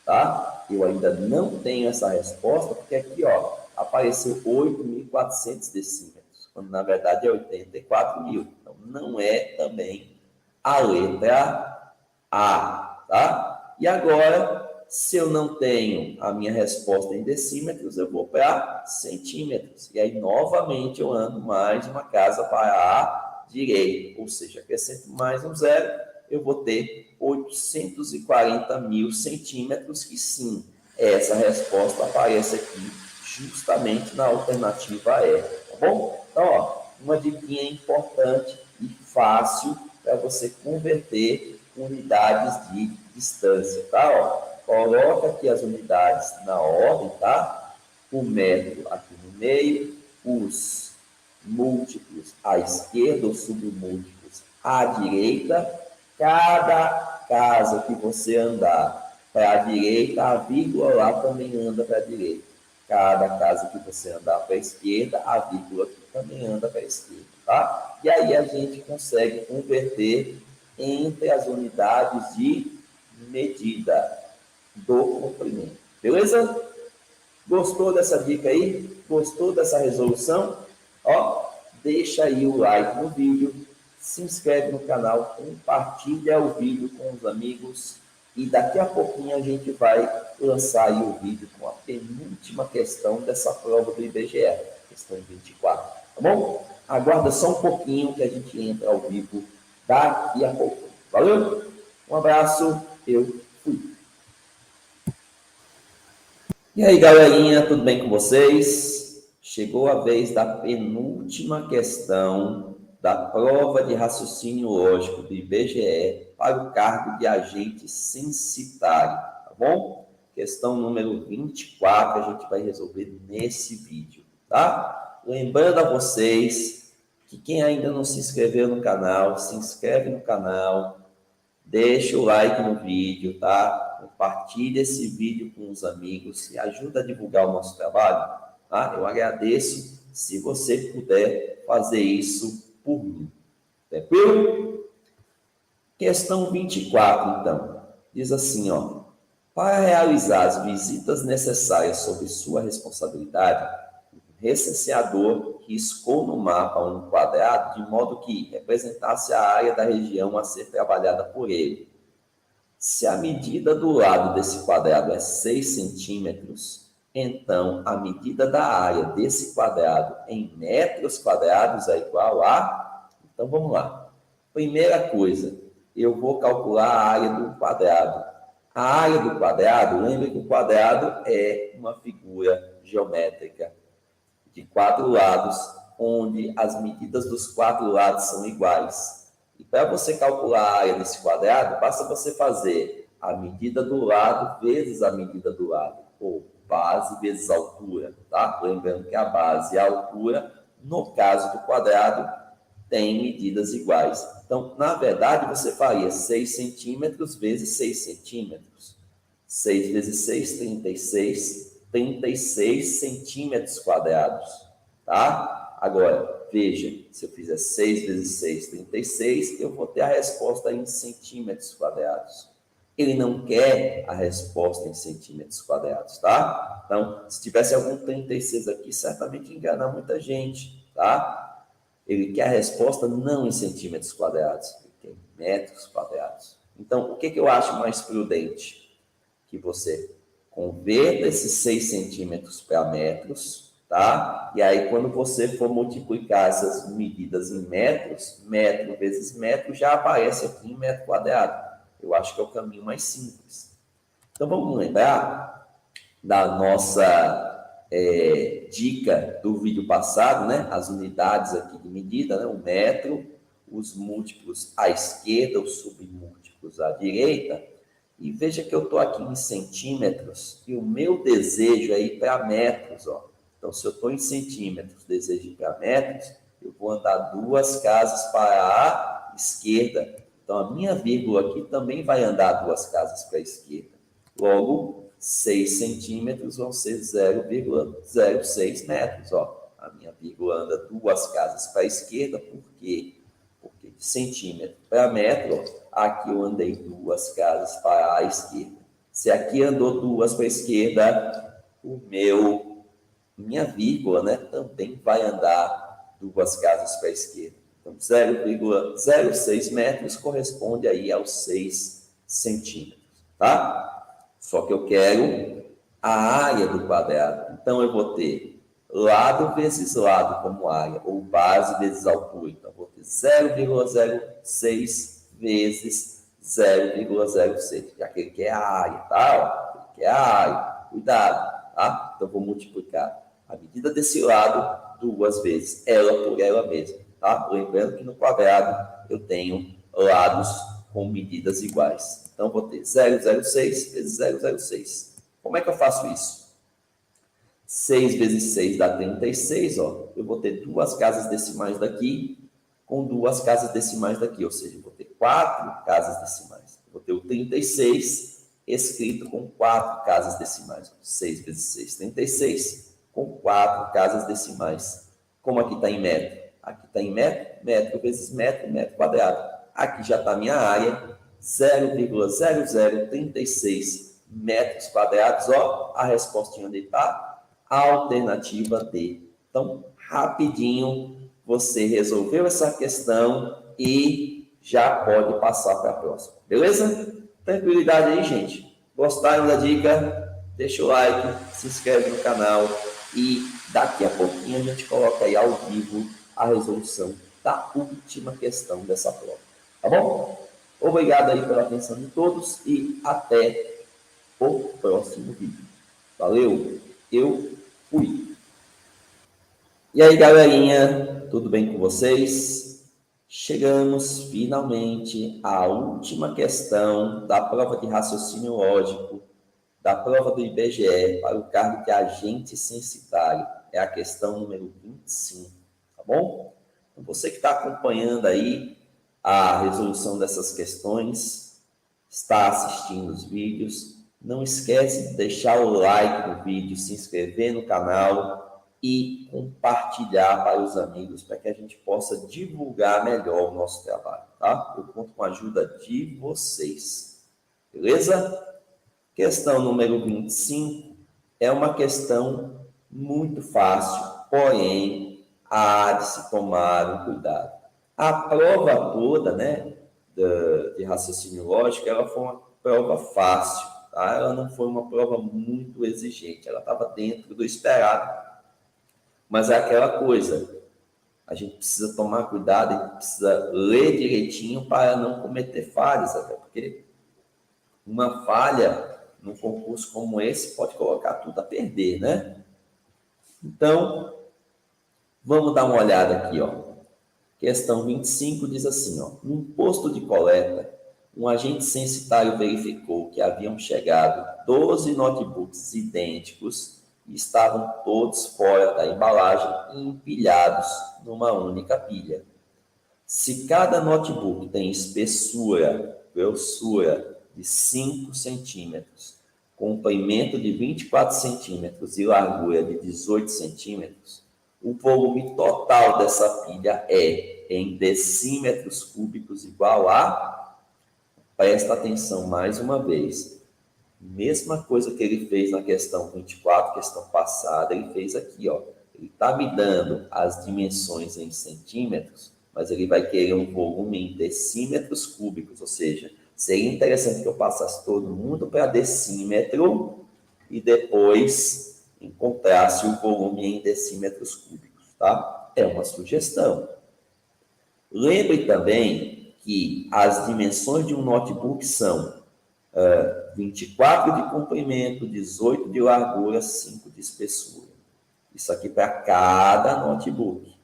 Tá? Eu ainda não tenho essa resposta, porque aqui, ó, apareceu 8.400 decímetros, quando na verdade é 84.000. Então, não é também a letra A, tá? E agora, se eu não tenho a minha resposta em decímetros, eu vou para centímetros. E aí, novamente, eu ando mais uma casa para a direita, ou seja, acrescento mais um zero, eu vou ter 840.000 centímetros, que sim, essa resposta aparece aqui justamente na alternativa E, tá bom? Então, ó, uma diquinha importante e fácil para você converter unidades de distância, tá? Ó, coloca aqui as unidades na ordem, tá? O metro aqui no meio, os múltiplos à esquerda, os submúltiplos à direita. Cada casa que você andar para a direita, a vírgula lá também anda para a direita. Cada casa que você andar para a esquerda, a vírgula aqui também anda para a esquerda, tá? E aí a gente consegue converter entre as unidades de medida do comprimento. Beleza? Gostou dessa dica aí? Gostou dessa resolução? Ó, deixa aí o like no vídeo, se inscreve no canal, compartilha o vídeo com os amigos e daqui a pouquinho a gente vai lançar aí o vídeo com a penúltima questão dessa prova do IBGE, questão 24, tá bom? Aguarda só um pouquinho que a gente entra ao vivo daqui a pouco. Valeu? Um abraço, eu fui. E aí, galerinha, tudo bem com vocês? Chegou a vez da penúltima questão da prova de raciocínio lógico do IBGE para o cargo de agente censitário, tá bom? Questão número 24, a gente vai resolver nesse vídeo, tá? Lembrando a vocês que quem ainda não se inscreveu no canal, se inscreve no canal, deixa o like no vídeo, tá? Compartilha esse vídeo com os amigos e ajuda a divulgar o nosso trabalho, tá? Eu agradeço se você puder fazer isso por mim. Tranquilo? Questão 24, então. Diz assim, ó. Para realizar as visitas necessárias sob sua responsabilidade, o recenseador riscou no mapa um quadrado de modo que representasse a área da região a ser trabalhada por ele. Se a medida do lado desse quadrado é 6 centímetros, então a medida da área desse quadrado em metros quadrados é igual a... Então vamos lá. Primeira coisa, eu vou calcular a área do quadrado. A área do quadrado, lembre que o quadrado é uma figura geométrica de 4 lados, onde as medidas dos 4 lados são iguais. E para você calcular a área desse quadrado, basta você fazer a medida do lado vezes a medida do lado, ou base vezes altura, tá? Lembrando que a base e a altura, no caso do quadrado, têm medidas iguais. Então, na verdade, você faria 6 centímetros vezes 6 centímetros. 6 vezes 6, 36. 36 centímetros quadrados, tá? Agora, veja, se eu fizer 6 vezes 6, 36, eu vou ter a resposta em centímetros quadrados. Ele não quer a resposta em centímetros quadrados, tá? Então, se tivesse algum 36 aqui, certamente engana muita gente, tá? Ele quer a resposta não em centímetros quadrados, ele quer em metros quadrados. Então, o que eu acho mais prudente? Que você converta esses 6 centímetros para metros, tá? E aí, quando você for multiplicar essas medidas em metros, metro vezes metro já aparece aqui em metro quadrado. Eu acho que é o caminho mais simples. Então, vamos lembrar da nossa dica do vídeo passado, né? As unidades aqui de medida, né? O metro, os múltiplos à esquerda, os submúltiplos à direita. E veja que eu estou aqui em centímetros e o meu desejo é ir para metros, ó. Então, se eu estou em centímetros, desejo ir para metros, eu vou andar 2 casas para a esquerda. Então, a minha vírgula aqui também vai andar 2 casas para a esquerda. Logo, 6 centímetros vão ser 0,06 metros. Ó. A minha vírgula anda 2 casas para a esquerda, por quê? Porque de centímetro para metro, aqui eu andei 2 casas para a esquerda. Se aqui andou 2 para a esquerda, minha vírgula, né, também vai andar 2 casas para a esquerda. Então, 0,06 metros corresponde aí aos 6 centímetros, tá? Só que eu quero a área do quadrado. Então, eu vou ter lado vezes lado como área, ou base vezes altura. Então, eu vou ter 0,06 vezes 0,06, já que ele quer a área, tá? Ele quer a área. Cuidado, tá? Então, eu vou multiplicar a medida desse lado 2 vezes, ela por ela mesma, tá? Lembrando que no quadrado eu tenho lados com medidas iguais. Então, vou ter 0,06 vezes 0,06. Como é que eu faço isso? 6 vezes 6 dá 36, ó. Eu vou ter 2 casas decimais daqui com 2 casas decimais daqui, ou seja, eu vou ter 4 casas decimais. Eu vou ter o 36 escrito com 4 casas decimais. 6 vezes 6, 36, com 4 casas decimais. Como aqui está em metro? Aqui está em metro, metro vezes metro, metro quadrado. Aqui já está a minha área, 0,0036 metros quadrados. Ó, a respostinha onde está? Alternativa D. Então, rapidinho, você resolveu essa questão e já pode passar para a próxima. Beleza? Tranquilidade aí, gente. Gostaram da dica? Deixa o like, se inscreve no canal e daqui a pouquinho a gente coloca aí ao vivo a resolução da última questão dessa prova. Tá bom? Obrigado aí pela atenção de todos e até o próximo vídeo. Valeu, eu fui. E aí, galerinha, tudo bem com vocês? Chegamos finalmente à última questão da prova de raciocínio lógico da prova do IBGE para o cargo de agente censitário. É a questão número 25, tá bom? Então, você que está acompanhando aí a resolução dessas questões, está assistindo os vídeos, não esquece de deixar o like no vídeo, se inscrever no canal e compartilhar para os amigos, para que a gente possa divulgar melhor o nosso trabalho, tá? Eu conto com a ajuda de vocês, beleza? Questão número 25 é uma questão muito fácil, porém, há de se tomar um cuidado. A prova toda, né, de raciocínio lógico, ela foi uma prova fácil, tá? Ela não foi uma prova muito exigente, ela estava dentro do esperado. Mas é aquela coisa, a gente precisa tomar cuidado, a gente precisa ler direitinho para não cometer falhas, até porque uma falha num concurso como esse pode colocar tudo a perder, né? Então, vamos dar uma olhada aqui, ó. Questão 25 diz assim, ó. No posto de coleta, um agente censitário verificou que haviam chegado 12 notebooks idênticos e estavam todos fora da embalagem e empilhados numa única pilha. Se cada notebook tem espessura, grossura de 5 centímetros, comprimento de 24 centímetros e largura de 18 centímetros, o volume total dessa pilha é, em decímetros cúbicos, igual a... Presta atenção mais uma vez. Mesma coisa que ele fez na questão 24, questão passada, ele fez aqui, ó. Ele está me dando as dimensões em centímetros, mas ele vai querer um volume em decímetros cúbicos, ou seja, seria interessante que eu passasse todo mundo para decímetro e depois encontrasse o volume em decímetros cúbicos, tá? É uma sugestão. Lembre também que as dimensões de um notebook são 24 de comprimento, 18 de largura, 5 de espessura. Isso aqui para cada notebook.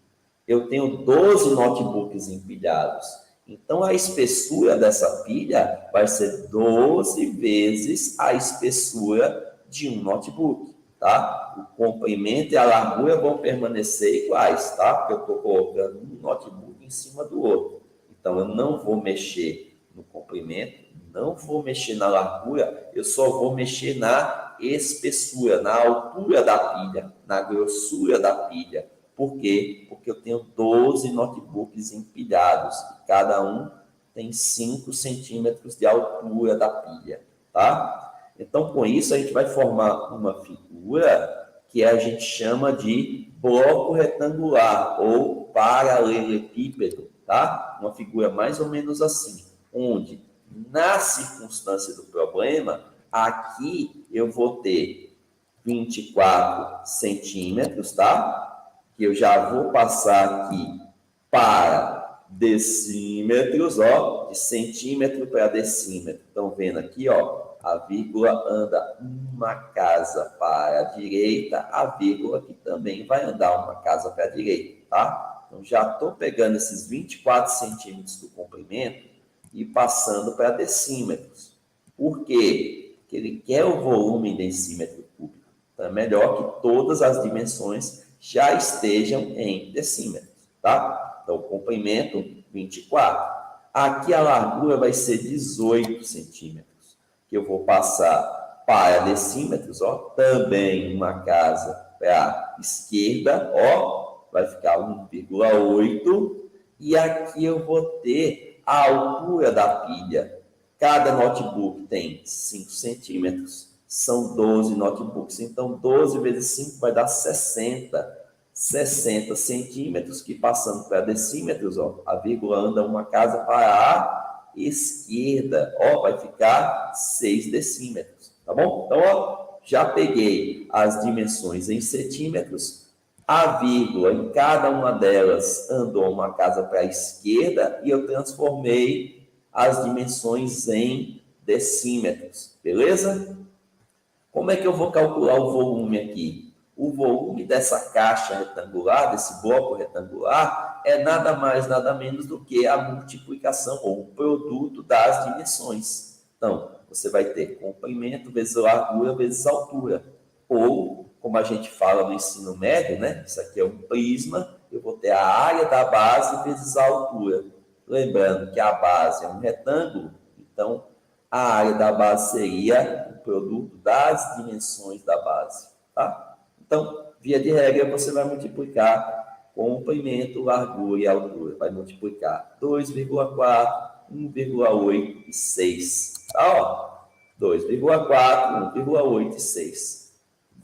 Eu tenho 12 notebooks empilhados. Então, a espessura dessa pilha vai ser 12 vezes a espessura de um notebook, tá? O comprimento e a largura vão permanecer iguais, tá? Porque eu estou colocando um notebook em cima do outro. Então, eu não vou mexer no comprimento, não vou mexer na largura, eu só vou mexer na espessura, na altura da pilha, na grossura da pilha. Por quê? Porque eu tenho 12 notebooks empilhados e cada um tem 5 centímetros de altura da pilha, tá? Então, com isso, a gente vai formar uma figura que a gente chama de bloco retangular ou paralelepípedo, tá? Uma figura mais ou menos assim, onde, na circunstância do problema, aqui eu vou ter 24 centímetros, tá? Que eu já vou passar aqui para decímetros, ó, de centímetro para decímetro. Estão vendo aqui, ó, a vírgula anda uma casa para a direita, a vírgula aqui também vai andar uma casa para a direita, tá? Então, já estou pegando esses 24 centímetros do comprimento e passando para decímetros. Por quê? Porque ele quer o volume em decímetro cúbico. Então, é melhor que todas as dimensões já estejam em decímetros, tá? Então, o comprimento, 24. Aqui a largura vai ser 18 centímetros, que eu vou passar para decímetros, ó, também uma casa para a esquerda, ó, vai ficar 1,8, e aqui eu vou ter a altura da pilha. Cada notebook tem 5 centímetros, são 12 notebooks, então 12 vezes 5 vai dar 60 centímetros, que passando para decímetros, ó, a vírgula anda uma casa para a esquerda, ó, vai ficar 6 decímetros, tá bom? Então, ó, já peguei as dimensões em centímetros, a vírgula em cada uma delas andou uma casa para a esquerda e eu transformei as dimensões em decímetros, beleza? Como é que eu vou calcular o volume aqui? O volume dessa caixa retangular, desse bloco retangular, é nada mais, nada menos do que a multiplicação ou o produto das dimensões. Então, você vai ter comprimento vezes largura vezes altura. Ou, como a gente fala no ensino médio, né? Isso aqui é um prisma, eu vou ter a área da base vezes a altura. Lembrando que a base é um retângulo, então a área da base seria o produto das dimensões da base, tá? Então, via de regra, você vai multiplicar comprimento, largura e altura. Vai multiplicar 2,4, 1,8 e 6. Tá? 2,4, 1,8 e 6.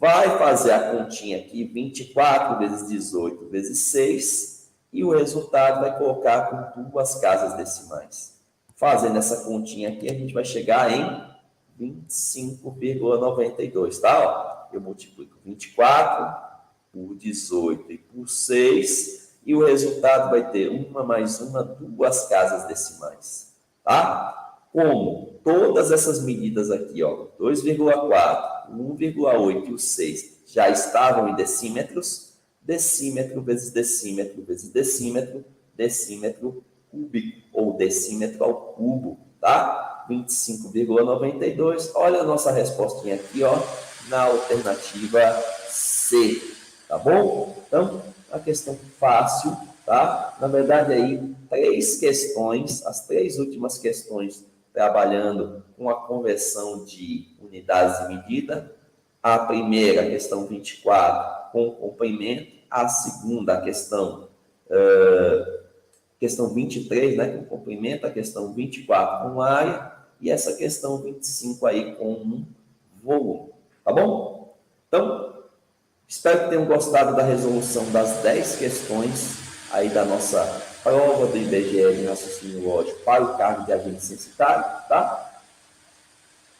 Vai fazer a continha aqui, 24 vezes 18 vezes 6, e o resultado vai colocar com 2 casas decimais. Fazendo essa continha aqui, a gente vai chegar em 25,92, tá? Eu multiplico 24 por 18 e por 6, e o resultado vai ter uma mais uma, 2 casas decimais, tá? Como todas essas medidas aqui, ó, 2,4, 1,8 e o 6 já estavam em decímetros, decímetro vezes decímetro vezes decímetro, decímetro cúbico, ou decímetro ao cubo, tá? 25,92. Olha a nossa respostinha aqui, ó, na alternativa C, tá bom? Então, a questão fácil, tá? Na verdade, aí, 3 questões, as 3 últimas questões trabalhando com a conversão de unidades de medida. A primeira, a questão 24, com comprimento. A segunda, a questão 23, né, com comprimento, a questão 24 com área, e essa questão 25 aí com um volume, tá bom? Então, espero que tenham gostado da resolução das 10 questões aí da nossa prova do IBGE de raciocínio lógico para o cargo de agente censitário, tá?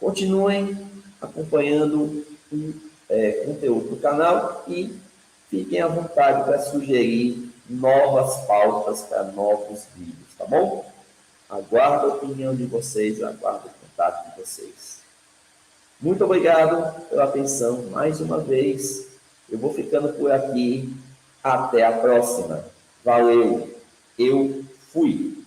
Continuem acompanhando o conteúdo do canal e fiquem à vontade para sugerir novas pautas para novos vídeos, tá bom? Aguardo a opinião de vocês, aguardo o contato de vocês. Muito obrigado pela atenção mais uma vez Eu vou ficando por aqui. Até a próxima. Valeu. Eu fui.